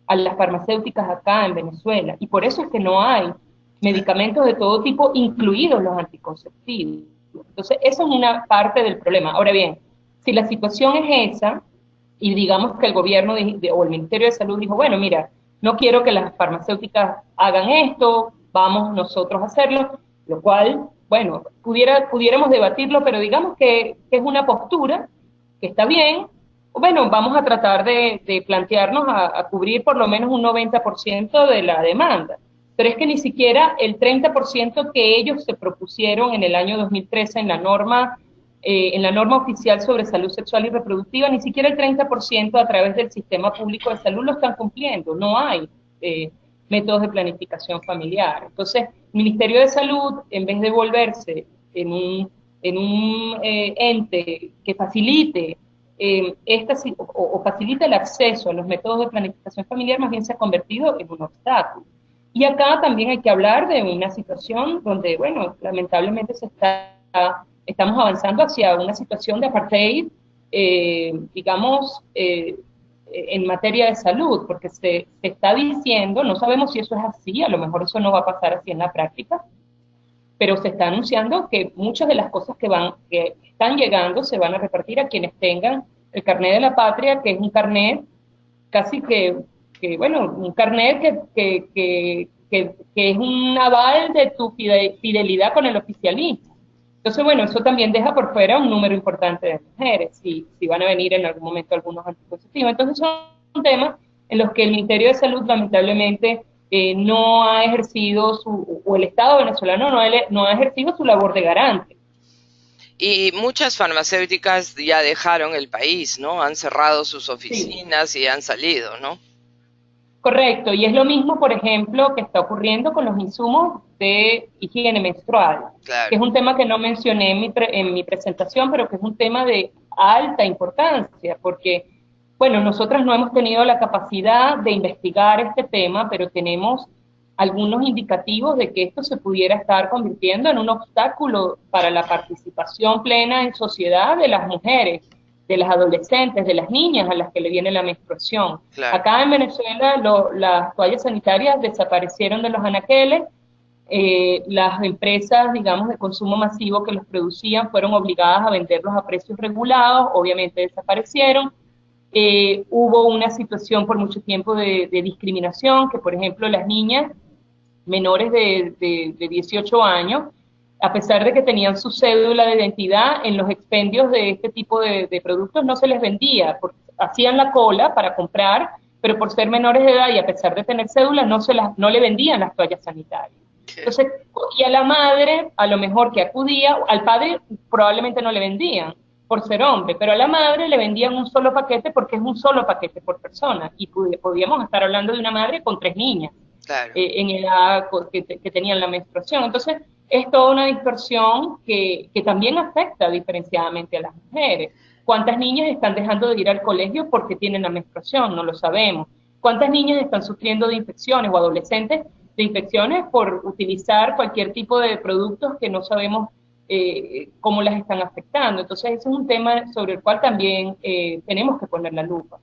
a las farmacéuticas acá en Venezuela. Y por eso es que no hay medicamentos de todo tipo, incluidos los anticonceptivos. Entonces, eso es una parte del problema. Ahora bien, si la situación es esa, y digamos que el gobierno o el Ministerio de Salud dijo, bueno, mira, no quiero que las farmacéuticas hagan esto, vamos nosotros a hacerlo, lo cual, bueno, pudiéramos debatirlo, pero digamos que es una postura que está bien. Bueno, vamos a tratar de plantearnos a cubrir por lo menos un 90% de la demanda. Pero es que ni siquiera el 30% que ellos se propusieron en el año 2013 en la norma oficial sobre salud sexual y reproductiva, ni siquiera el 30% a través del sistema público de salud lo están cumpliendo. No hay métodos de planificación familiar. Entonces, el Ministerio de Salud, en vez de volverse en un ente que facilite o facilita el acceso a los métodos de planificación familiar, más bien se ha convertido en un obstáculo. Y acá también hay que hablar de una situación donde, bueno, lamentablemente estamos avanzando hacia una situación de apartheid, digamos, en materia de salud, porque se está diciendo, no sabemos si eso es así, a lo mejor eso no va a pasar así en la práctica, pero se está anunciando que muchas de las cosas que están llegando se van a repartir a quienes tengan el carnet de la patria, que es un carnet casi bueno, un carnet que es un aval de tu fidelidad con el oficialismo. Entonces, bueno, eso también deja por fuera un número importante de mujeres, si van a venir en algún momento algunos anticonceptivos. Entonces, son temas en los que el Ministerio de Salud, lamentablemente, no ha ejercido o el Estado venezolano no ha ejercido su labor de garante. Y muchas farmacéuticas ya dejaron el país, ¿no? Han cerrado sus oficinas sí. Y han salido, ¿no? Correcto, y es lo mismo, por ejemplo, que está ocurriendo con los insumos de higiene menstrual, claro. Que es un tema que no mencioné en mi presentación, pero que es un tema de alta importancia, porque, bueno, nosotras no hemos tenido la capacidad de investigar este tema, pero tenemos algunos indicativos de que esto se pudiera estar convirtiendo en un obstáculo para la participación plena en sociedad de las mujeres, de las adolescentes, de las niñas a las que le viene la menstruación. Claro. Acá en Venezuela las toallas sanitarias desaparecieron de los anaqueles. Las empresas, digamos, de consumo masivo que los producían fueron obligadas a venderlos a precios regulados, obviamente desaparecieron. Hubo una situación por mucho tiempo de discriminación, que por ejemplo las niñas menores de 18 años, a pesar de que tenían su cédula de identidad, en los expendios de este tipo de productos no se les vendía, porque hacían la cola para comprar, pero por ser menores de edad y a pesar de tener cédula no le vendían las toallas sanitarias. Entonces, y a la madre, a lo mejor que acudía, al padre probablemente no le vendían por ser hombre, pero a la madre le vendían un solo paquete porque es un solo paquete por persona, y podíamos estar hablando de una madre con 3 niñas. Claro. En edad que tenían la menstruación. Entonces, es toda una distorsión que también afecta diferenciadamente a las mujeres. ¿Cuántas niñas están dejando de ir al colegio porque tienen la menstruación? No lo sabemos. ¿Cuántas niñas están sufriendo de infecciones o adolescentes de infecciones por utilizar cualquier tipo de productos que no sabemos cómo las están afectando? Entonces, ese es un tema sobre el cual también tenemos que poner la lupa.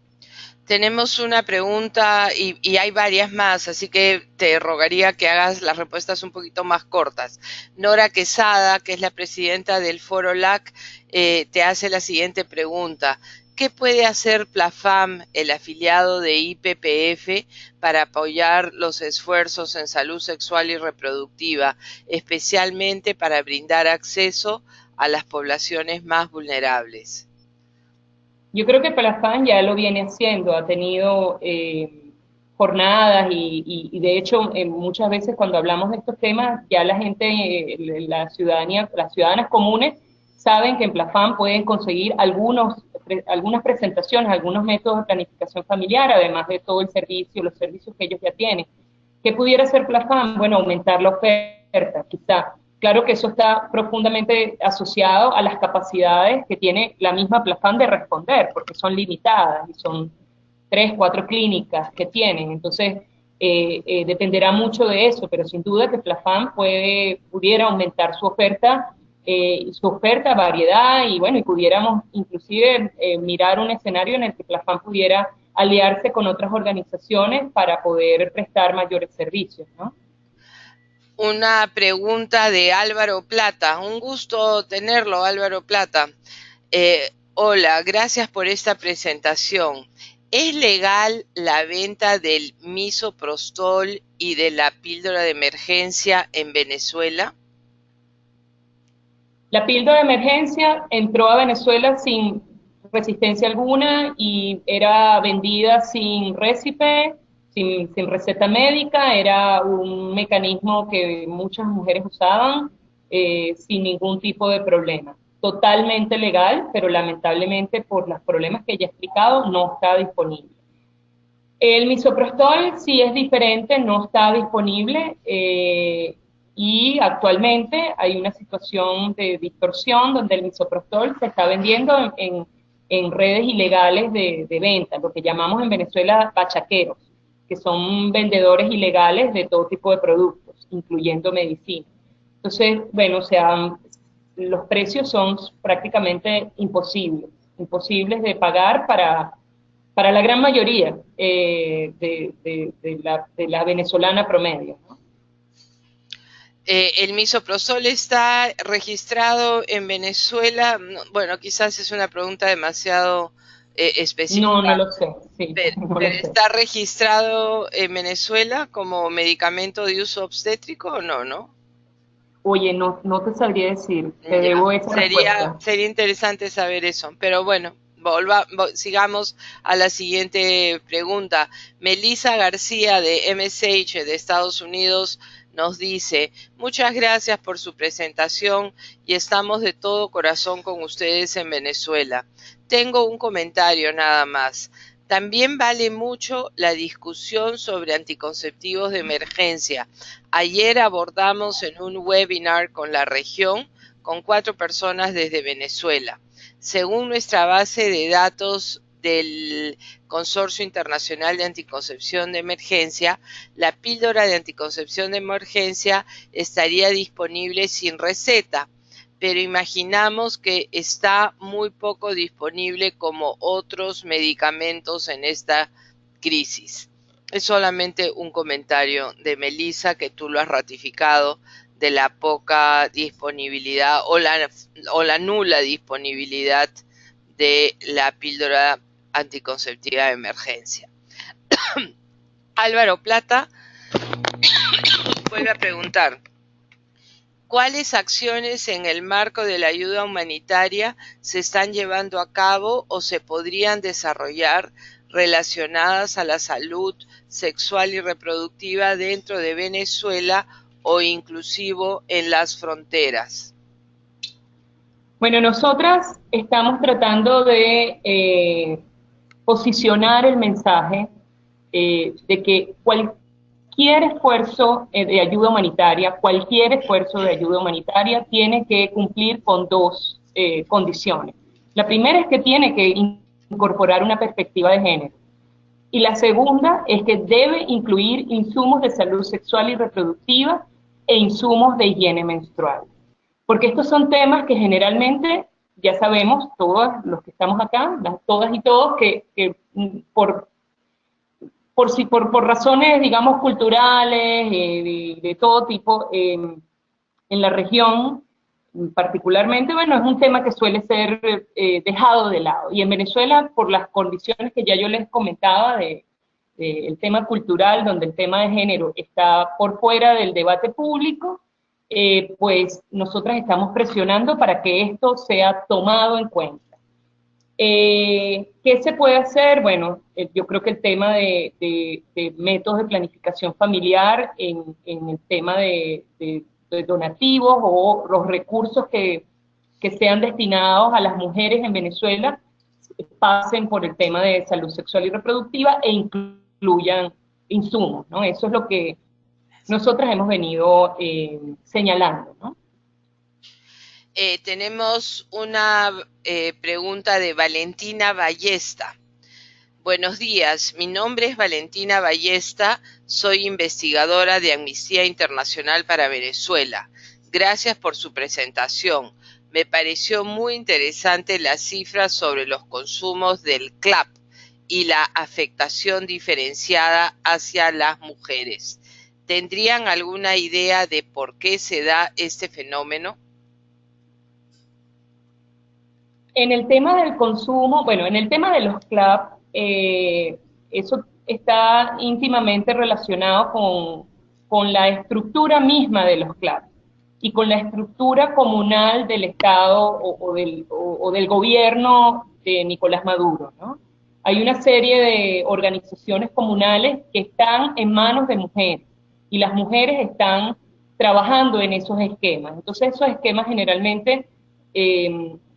Tenemos una pregunta y hay varias más, así que te rogaría que hagas las respuestas un poquito más cortas. Nora Quesada, que es la presidenta del Foro LAC, te hace la siguiente pregunta. ¿Qué puede hacer PLAFAM, el afiliado de IPPF, para apoyar los esfuerzos en salud sexual y reproductiva, especialmente para brindar acceso a las poblaciones más vulnerables? Yo creo que PLAFAM ya lo viene haciendo, ha tenido jornadas y de hecho muchas veces cuando hablamos de estos temas ya la gente, la ciudadanía, las ciudadanas comunes saben que en PLAFAM pueden conseguir algunas presentaciones, algunos métodos de planificación familiar, además de todo el servicio, los servicios que ellos ya tienen. ¿Qué pudiera hacer PLAFAM? Bueno, aumentar la oferta, quizá. Claro que eso está profundamente asociado a las capacidades que tiene la misma PLAFAM de responder, porque son limitadas y son 3, 4 clínicas que tienen. Entonces, dependerá mucho de eso, pero sin duda que PLAFAM pudiera aumentar su oferta, variedad, y bueno, y pudiéramos inclusive mirar un escenario en el que PLAFAM pudiera aliarse con otras organizaciones para poder prestar mayores servicios, ¿no? Una pregunta de Álvaro Plata. Un gusto tenerlo, Álvaro Plata. Hola, gracias por esta presentación. ¿Es legal la venta del misoprostol y de la píldora de emergencia en Venezuela? La píldora de emergencia entró a Venezuela sin resistencia alguna y era vendida sin récipe, sin receta médica, era un mecanismo que muchas mujeres usaban sin ningún tipo de problema. Totalmente legal, pero lamentablemente por los problemas que ya he explicado no está disponible. El misoprostol sí es diferente, no está disponible y actualmente hay una situación de distorsión donde el misoprostol se está vendiendo en redes ilegales de venta, lo que llamamos en Venezuela bachaqueros, que son vendedores ilegales de todo tipo de productos, incluyendo medicina. Entonces, bueno, o sea, los precios son prácticamente imposibles de pagar para la gran mayoría de la venezolana promedio, ¿no? ¿El misoprostol está registrado en Venezuela? Bueno, quizás es una pregunta demasiado específica. No lo sé, sí. Pero, no lo sé. ¿está registrado en Venezuela como medicamento de uso obstétrico o no, no? Oye, no te sabría decir, te debo esa respuesta. Sería interesante saber eso, pero bueno, sigamos a la siguiente pregunta. Melissa García de MSH de Estados Unidos nos dice: muchas gracias por su presentación y estamos de todo corazón con ustedes en Venezuela. Tengo un comentario nada más. También vale mucho la discusión sobre anticonceptivos de emergencia. Ayer abordamos en un webinar con la región con 4 personas desde Venezuela. Según nuestra base de datos del Consorcio Internacional de Anticoncepción de Emergencia, la píldora de anticoncepción de emergencia estaría disponible sin receta, pero imaginamos que está muy poco disponible como otros medicamentos en esta crisis. Es solamente un comentario de Melissa, que tú lo has ratificado, de la poca disponibilidad o la nula disponibilidad de la píldora anticonceptiva de emergencia. Álvaro Plata vuelve a preguntar: ¿cuáles acciones en el marco de la ayuda humanitaria se están llevando a cabo o se podrían desarrollar relacionadas a la salud sexual y reproductiva dentro de Venezuela o inclusive en las fronteras? Bueno, nosotras estamos tratando de posicionar el mensaje de que cualquier esfuerzo de ayuda humanitaria, tiene que cumplir con dos condiciones. La primera es que tiene que incorporar una perspectiva de género. Y la segunda es que debe incluir insumos de salud sexual y reproductiva e insumos de higiene menstrual. Porque estos son temas que generalmente, ya sabemos, todos los que estamos acá, todas y todos, que por razones, digamos, culturales, de todo tipo, en la región, particularmente, bueno, es un tema que suele ser dejado de lado. Y en Venezuela, por las condiciones que ya yo les comentaba, el tema cultural, donde el tema de género está por fuera del debate público, pues nosotras estamos presionando para que esto sea tomado en cuenta. ¿Qué se puede hacer? Bueno, yo creo que el tema de métodos de planificación familiar en el tema de donativos o los recursos que sean destinados a las mujeres en Venezuela pasen por el tema de salud sexual y reproductiva e incluyan insumos, ¿no? Eso es lo que nosotras hemos venido señalando, ¿no? Tenemos una pregunta de Valentina Ballesta. Buenos días, mi nombre es Valentina Ballesta, soy investigadora de Amnistía Internacional para Venezuela. Gracias por su presentación. Me pareció muy interesante las cifras sobre los consumos del CLAP y la afectación diferenciada hacia las mujeres. ¿Tendrían alguna idea de por qué se da este fenómeno? En el tema del consumo, bueno, en el tema de los CLAP, eso está íntimamente relacionado con la estructura misma de los CLAP y con la estructura comunal del Estado o del gobierno de Nicolás Maduro, ¿no? Hay una serie de organizaciones comunales que están en manos de mujeres y las mujeres están trabajando en esos esquemas. Entonces esos esquemas generalmente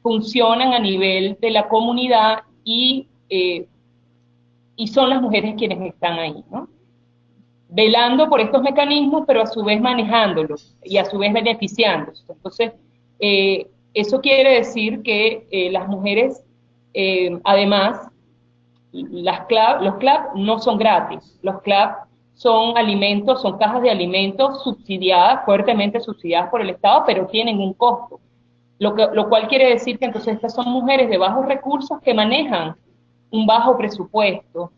funcionan a nivel de la comunidad y son las mujeres quienes están ahí, ¿no? Velando por estos mecanismos, pero a su vez manejándolos y a su vez beneficiándose. Entonces, eso quiere decir que las mujeres, además, los CLAP no son gratis. Los CLAP son alimentos, son cajas de alimentos subsidiadas, fuertemente subsidiadas por el Estado, pero tienen un costo. Lo cual quiere decir que entonces estas son mujeres de bajos recursos que manejan un bajo presupuesto,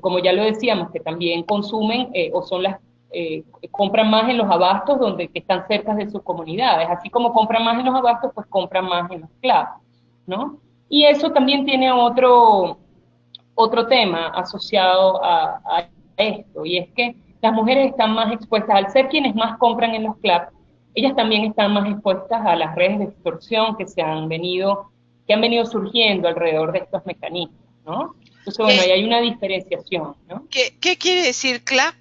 como ya lo decíamos, que también consumen o son compran más en los abastos que están cerca de sus comunidades. Así como compran más en los abastos, pues compran más en los CLAP, ¿no? Y eso también tiene otro tema asociado a esto, y es que las mujeres están más expuestas, al ser quienes más compran en los CLAP, ellas también están más expuestas a las redes de extorsión que han venido surgiendo alrededor de estos mecanismos, ¿no? Entonces, bueno, ahí hay una diferenciación, ¿no? ¿Qué quiere decir CLAP?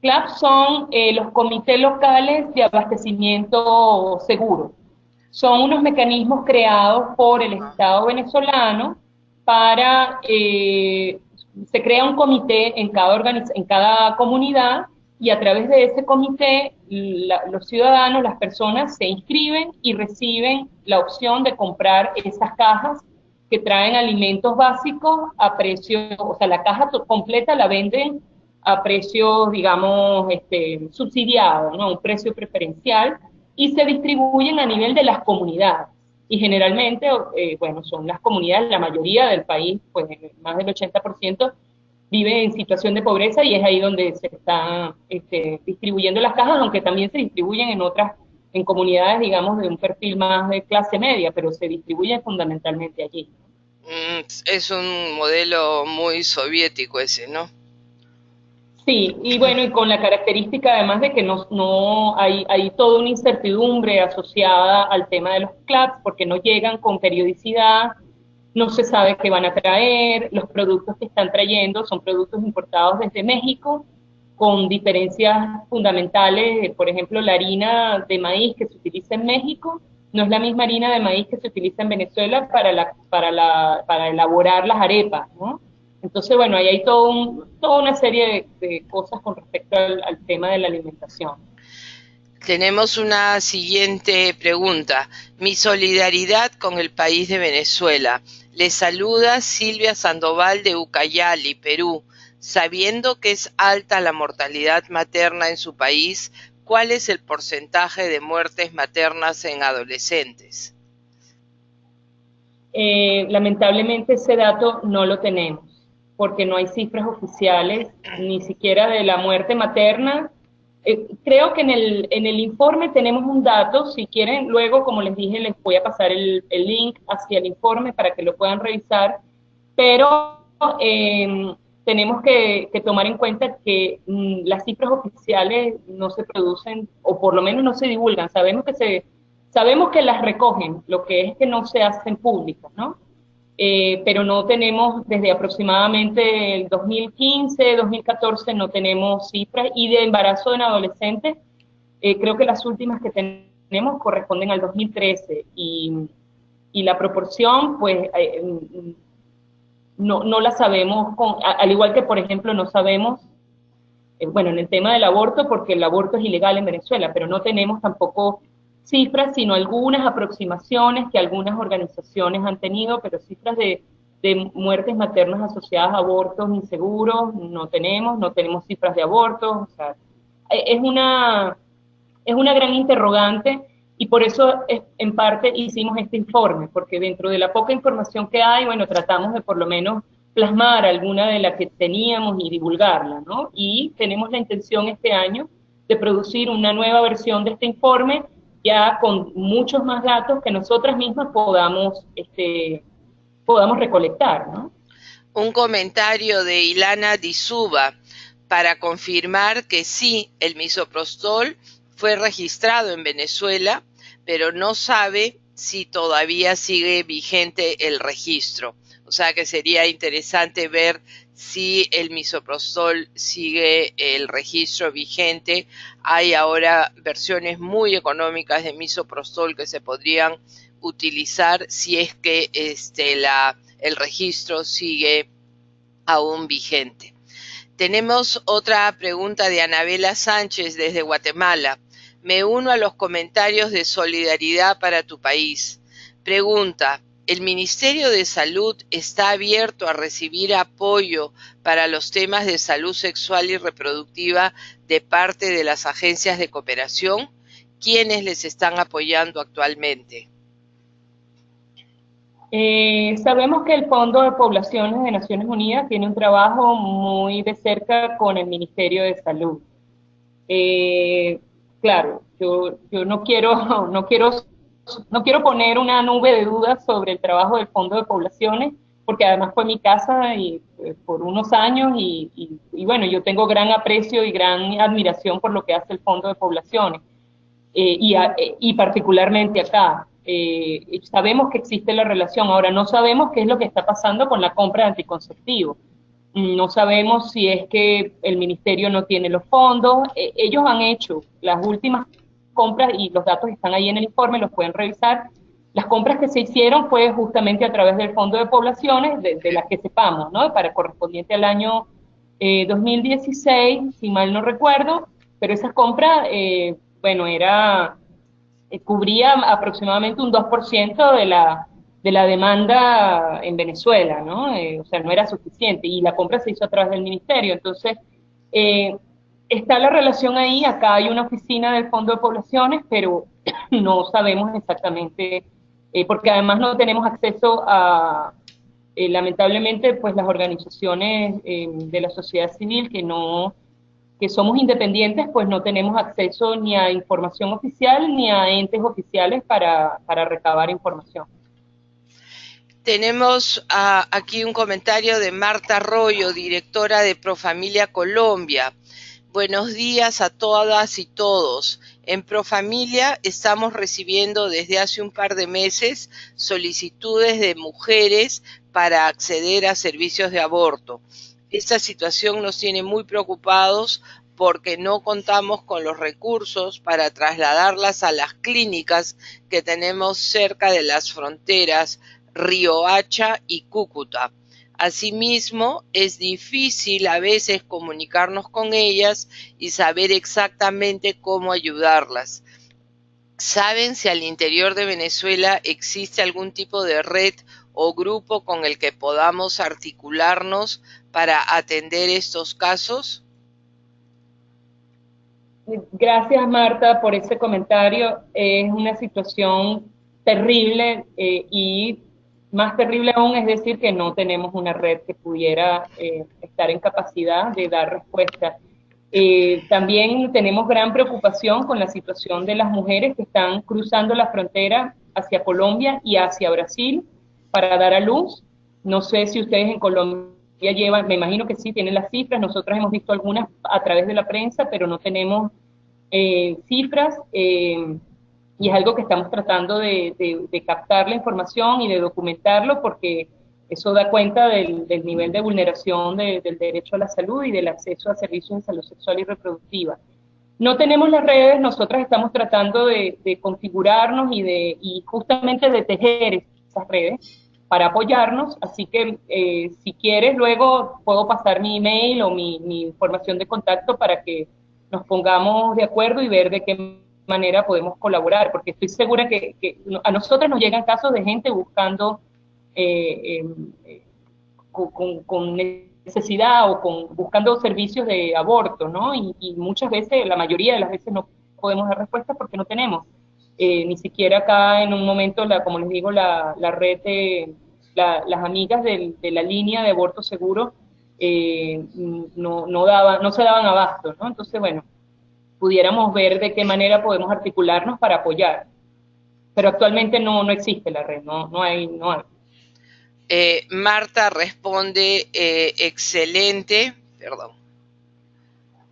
CLAP son los comités locales de abastecimiento seguro. Son unos mecanismos creados por el Estado venezolano para, se crea un comité en cada comunidad, y a través de ese comité los ciudadanos, las personas se inscriben y reciben la opción de comprar esas cajas que traen alimentos básicos a precio, o sea, la caja completa la venden a precios, digamos, subsidiados, ¿no? Un precio preferencial, y se distribuyen a nivel de las comunidades. Y generalmente, bueno, son las comunidades, la mayoría del país, pues más del 80%, vive en situación de pobreza y es ahí donde se están distribuyendo las cajas, aunque también se distribuyen en otras, en comunidades, digamos, de un perfil más de clase media, pero se distribuyen fundamentalmente allí. Es un modelo muy soviético ese, ¿no? Sí, y bueno, y con la característica además de que no hay toda una incertidumbre asociada al tema de los CLAPS, porque no llegan con periodicidad, no se sabe qué van a traer, los productos que están trayendo son productos importados desde México, con diferencias fundamentales, por ejemplo, la harina de maíz que se utiliza en México no es la misma harina de maíz que se utiliza en Venezuela para elaborar las arepas, ¿no? Entonces, bueno, ahí hay toda una serie de cosas con respecto al tema de la alimentación. Tenemos una siguiente pregunta. Mi solidaridad con el país de Venezuela. Les saluda Silvia Sandoval de Ucayali, Perú. Sabiendo que es alta la mortalidad materna en su país, ¿cuál es el porcentaje de muertes maternas en adolescentes? Lamentablemente ese dato no lo tenemos, porque no hay cifras oficiales, ni siquiera de la muerte materna. Creo que en el informe tenemos un dato, si quieren, luego, como les dije, les voy a pasar el link hacia el informe para que lo puedan revisar, pero tenemos que tomar en cuenta que las cifras oficiales no se producen, o por lo menos no se divulgan. Sabemos que las recogen, lo que es que no se hacen públicas, ¿no? Pero no tenemos, desde aproximadamente el 2015, 2014, no tenemos cifras, y de embarazo en adolescentes, creo que las últimas que tenemos corresponden al 2013, y la proporción, pues, no la sabemos, al igual que, por ejemplo, no sabemos, bueno, en el tema del aborto, porque el aborto es ilegal en Venezuela, pero no tenemos tampoco cifras, sino algunas aproximaciones que algunas organizaciones han tenido, pero cifras de muertes maternas asociadas a abortos inseguros no tenemos cifras de abortos, o sea, es una, es una gran interrogante, y por eso en parte hicimos este informe, porque dentro de la poca información que hay, bueno, tratamos de por lo menos plasmar alguna de la que teníamos y divulgarla, ¿no? Y tenemos la intención este año de producir una nueva versión de este informe, ya con muchos más datos que nosotras mismas podamos recolectar, ¿no? Un comentario de Ilana Disuba para confirmar que sí, el misoprostol fue registrado en Venezuela, pero no sabe si todavía sigue vigente el registro. O sea que sería interesante ver si el misoprostol sigue el registro vigente. Hay ahora versiones muy económicas de misoprostol que se podrían utilizar si es que el registro sigue aún vigente. Tenemos otra pregunta de Anabela Sánchez desde Guatemala. Me uno a los comentarios de solidaridad para tu país. Pregunta, ¿el Ministerio de Salud está abierto a recibir apoyo para los temas de salud sexual y reproductiva de parte de las agencias de cooperación? ¿Quiénes les están apoyando actualmente? Sabemos que el Fondo de Poblaciones de Naciones Unidas tiene un trabajo muy de cerca con el Ministerio de Salud. Claro, yo no quiero poner una nube de dudas sobre el trabajo del Fondo de Poblaciones, porque además fue mi casa por unos años, y bueno, yo tengo gran aprecio y gran admiración por lo que hace el Fondo de Poblaciones, y particularmente acá. Sabemos que existe la relación, ahora no sabemos qué es lo que está pasando con la compra de anticonceptivos. No sabemos si es que el ministerio no tiene los fondos. Ellos han hecho las últimas compras, y los datos están ahí en el informe, los pueden revisar. Las compras que se hicieron fue justamente a través del Fondo de Poblaciones, de las que sepamos, ¿no? Para correspondiente al año 2016, si mal no recuerdo, pero esa compra, bueno, cubría aproximadamente un 2% de la demanda en Venezuela, ¿no? O sea, no era suficiente, y la compra se hizo a través del ministerio. Entonces, está la relación ahí. Acá hay una oficina del Fondo de Poblaciones, pero no sabemos exactamente, porque además no tenemos acceso a, lamentablemente, pues las organizaciones de la sociedad civil que somos independientes, pues no tenemos acceso ni a información oficial ni a entes oficiales para recabar información. Tenemos aquí un comentario de Marta Arroyo, directora de Profamilia Colombia. Buenos días a todas y todos. En Profamilia estamos recibiendo desde hace un par de meses solicitudes de mujeres para acceder a servicios de aborto. Esta situación nos tiene muy preocupados porque no contamos con los recursos para trasladarlas a las clínicas que tenemos cerca de las fronteras Riohacha y Cúcuta. Asimismo, es difícil a veces comunicarnos con ellas y saber exactamente cómo ayudarlas. ¿Saben si al interior de Venezuela existe algún tipo de red o grupo con el que podamos articularnos para atender estos casos? Gracias, Marta, por ese comentario. Es una situación terrible y más terrible aún es decir que no tenemos una red que pudiera estar en capacidad de dar respuesta. También tenemos gran preocupación con la situación de las mujeres que están cruzando la frontera hacia Colombia y hacia Brasil para dar a luz. No sé si ustedes en Colombia llevan, me imagino que sí, tienen las cifras, nosotros hemos visto algunas a través de la prensa, pero no tenemos cifras, y es algo que estamos tratando de captar la información y de documentarlo porque eso da cuenta del nivel de vulneración del derecho a la salud y del acceso a servicios de salud sexual y reproductiva. No tenemos las redes, nosotras estamos tratando de configurarnos y justamente de tejer esas redes para apoyarnos, así que si quieres luego puedo pasar mi email o mi información de contacto para que nos pongamos de acuerdo y ver de qué manera podemos colaborar, porque estoy segura que a nosotros nos llegan casos de gente buscando con necesidad o buscando servicios de aborto, ¿no? Y muchas veces, la mayoría de las veces no podemos dar respuesta porque no tenemos. Ni siquiera acá en un momento, como les digo, la red de las amigas de la línea de aborto seguro no se daban abasto, ¿no? Entonces, bueno, pudiéramos ver de qué manera podemos articularnos para apoyar. Pero actualmente no existe la red, no hay. Marta responde, excelente, perdón,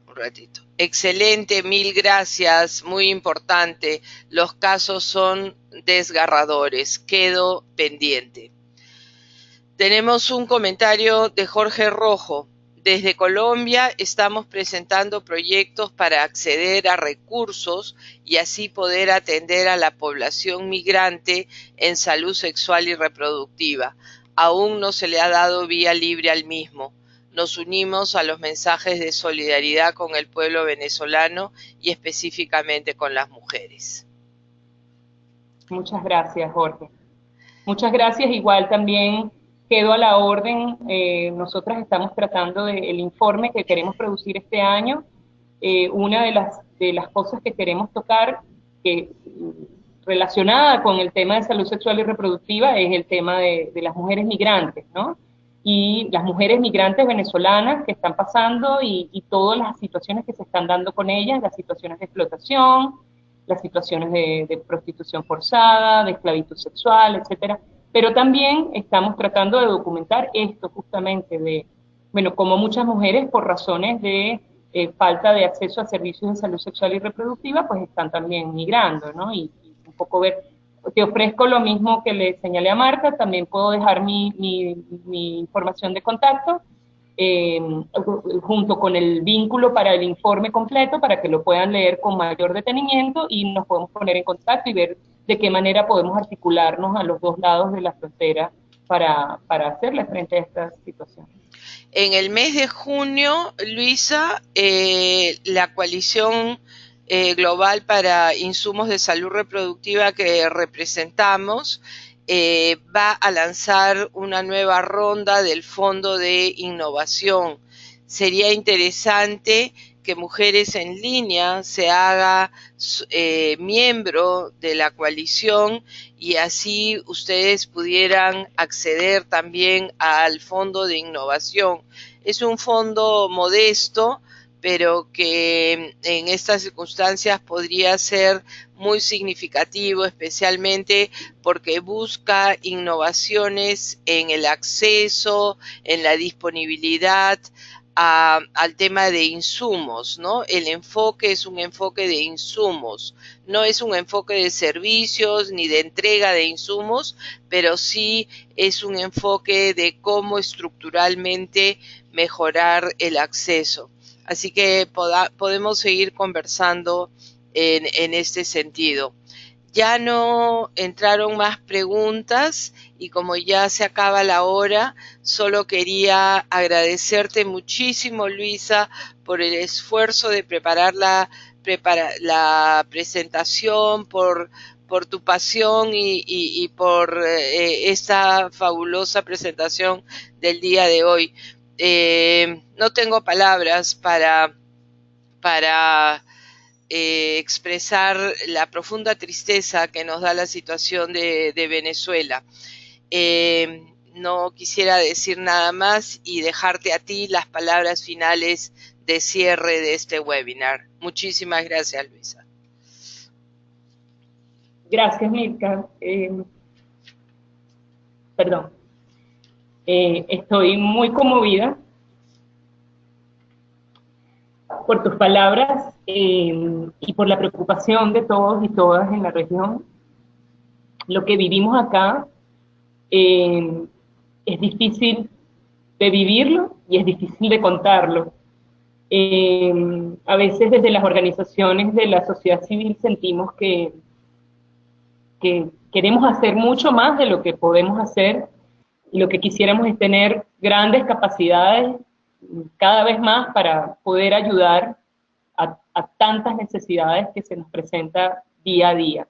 un ratito. Excelente, mil gracias, muy importante. Los casos son desgarradores, quedo pendiente. Tenemos un comentario de Jorge Rojo. Desde Colombia estamos presentando proyectos para acceder a recursos y así poder atender a la población migrante en salud sexual y reproductiva. Aún no se le ha dado vía libre al mismo. Nos unimos a los mensajes de solidaridad con el pueblo venezolano y específicamente con las mujeres. Muchas gracias, Jorge. Muchas gracias. Igual también quedo a la orden. Nosotras estamos tratando el informe que queremos producir este año. Una de las cosas que queremos tocar, relacionada con el tema de salud sexual y reproductiva, es el tema de las mujeres migrantes, ¿no? Y las mujeres migrantes venezolanas que están pasando y todas las situaciones que se están dando con ellas, las situaciones de explotación, las situaciones de prostitución forzada, de esclavitud sexual, etcétera. Pero también estamos tratando de documentar esto justamente como muchas mujeres por razones de falta de acceso a servicios de salud sexual y reproductiva, pues están también migrando, ¿no? Y un poco ver, te ofrezco lo mismo que le señalé a Marta, también puedo dejar mi información de contacto, junto con el vínculo para el informe completo, para que lo puedan leer con mayor detenimiento y nos podemos poner en contacto y ver de qué manera podemos articularnos a los dos lados de la frontera para hacerle frente a esta situación. En el mes de junio, Luisa, la coalición global para insumos de salud reproductiva que representamos va a lanzar una nueva ronda del Fondo de Innovación. Sería interesante que Mujeres en Línea se haga miembro de la coalición y así ustedes pudieran acceder también al Fondo de Innovación. Es un fondo modesto, pero que en estas circunstancias podría ser muy significativo, especialmente porque busca innovaciones en el acceso, en la disponibilidad al tema de insumos, ¿no? El enfoque es un enfoque de insumos, no es un enfoque de servicios ni de entrega de insumos, pero sí es un enfoque de cómo estructuralmente mejorar el acceso. Así que podemos seguir conversando en este sentido. Ya no entraron más preguntas y como ya se acaba la hora, solo quería agradecerte muchísimo, Luisa, por el esfuerzo de preparar la presentación, por tu pasión y por esta fabulosa presentación del día de hoy. No tengo palabras para expresar la profunda tristeza que nos da la situación de Venezuela. No quisiera decir nada más y dejarte a ti las palabras finales de cierre de este webinar. Muchísimas gracias, Luisa. Gracias, Milka. Perdón. Estoy muy conmovida por tus palabras y por la preocupación de todos y todas en la región. Lo que vivimos acá es difícil de vivirlo y es difícil de contarlo. A veces desde las organizaciones de la sociedad civil sentimos que queremos hacer mucho más de lo que podemos hacer y lo que quisiéramos es tener grandes capacidades cada vez más para poder ayudar a tantas necesidades que se nos presenta día a día.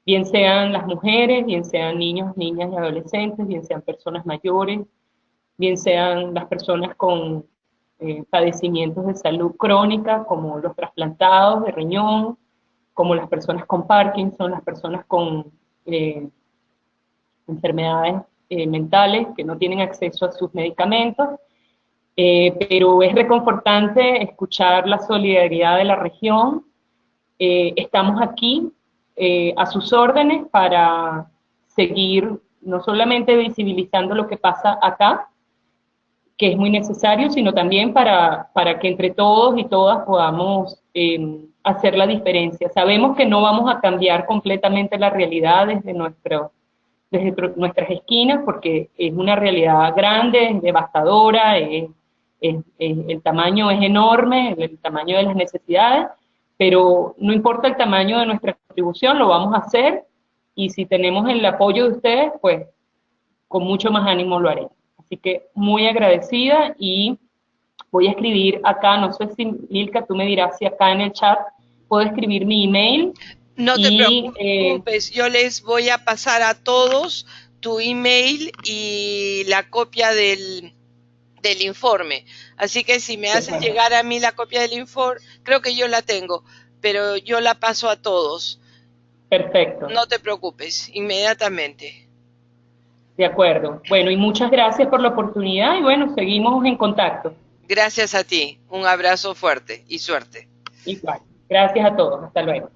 Bien sean las mujeres, bien sean niños, niñas y adolescentes, bien sean personas mayores, bien sean las personas con padecimientos de salud crónica, como los trasplantados de riñón, como las personas con Parkinson, las personas con enfermedades mentales que no tienen acceso a sus medicamentos, pero es reconfortante escuchar la solidaridad de la región. Estamos aquí a sus órdenes para seguir no solamente visibilizando lo que pasa acá, que es muy necesario, sino también para que entre todos y todas podamos hacer la diferencia. Sabemos que no vamos a cambiar completamente la realidad desde nuestras esquinas, porque es una realidad grande, es devastadora, el tamaño es enorme, el tamaño de las necesidades, pero no importa el tamaño de nuestra contribución, lo vamos a hacer, y si tenemos el apoyo de ustedes, pues con mucho más ánimo lo haremos. Así que muy agradecida, y voy a escribir acá, no sé si Milka, tú me dirás si acá en el chat puedo escribir mi email. No te preocupes, yo les voy a pasar a todos tu email y la copia del informe. Así que si me haces llegar a mí la copia del informe, creo que yo la tengo, pero yo la paso a todos. Perfecto. No te preocupes, inmediatamente. De acuerdo. Bueno, y muchas gracias por la oportunidad y bueno, seguimos en contacto. Gracias a ti. Un abrazo fuerte y suerte. Igual. Gracias a todos. Hasta luego.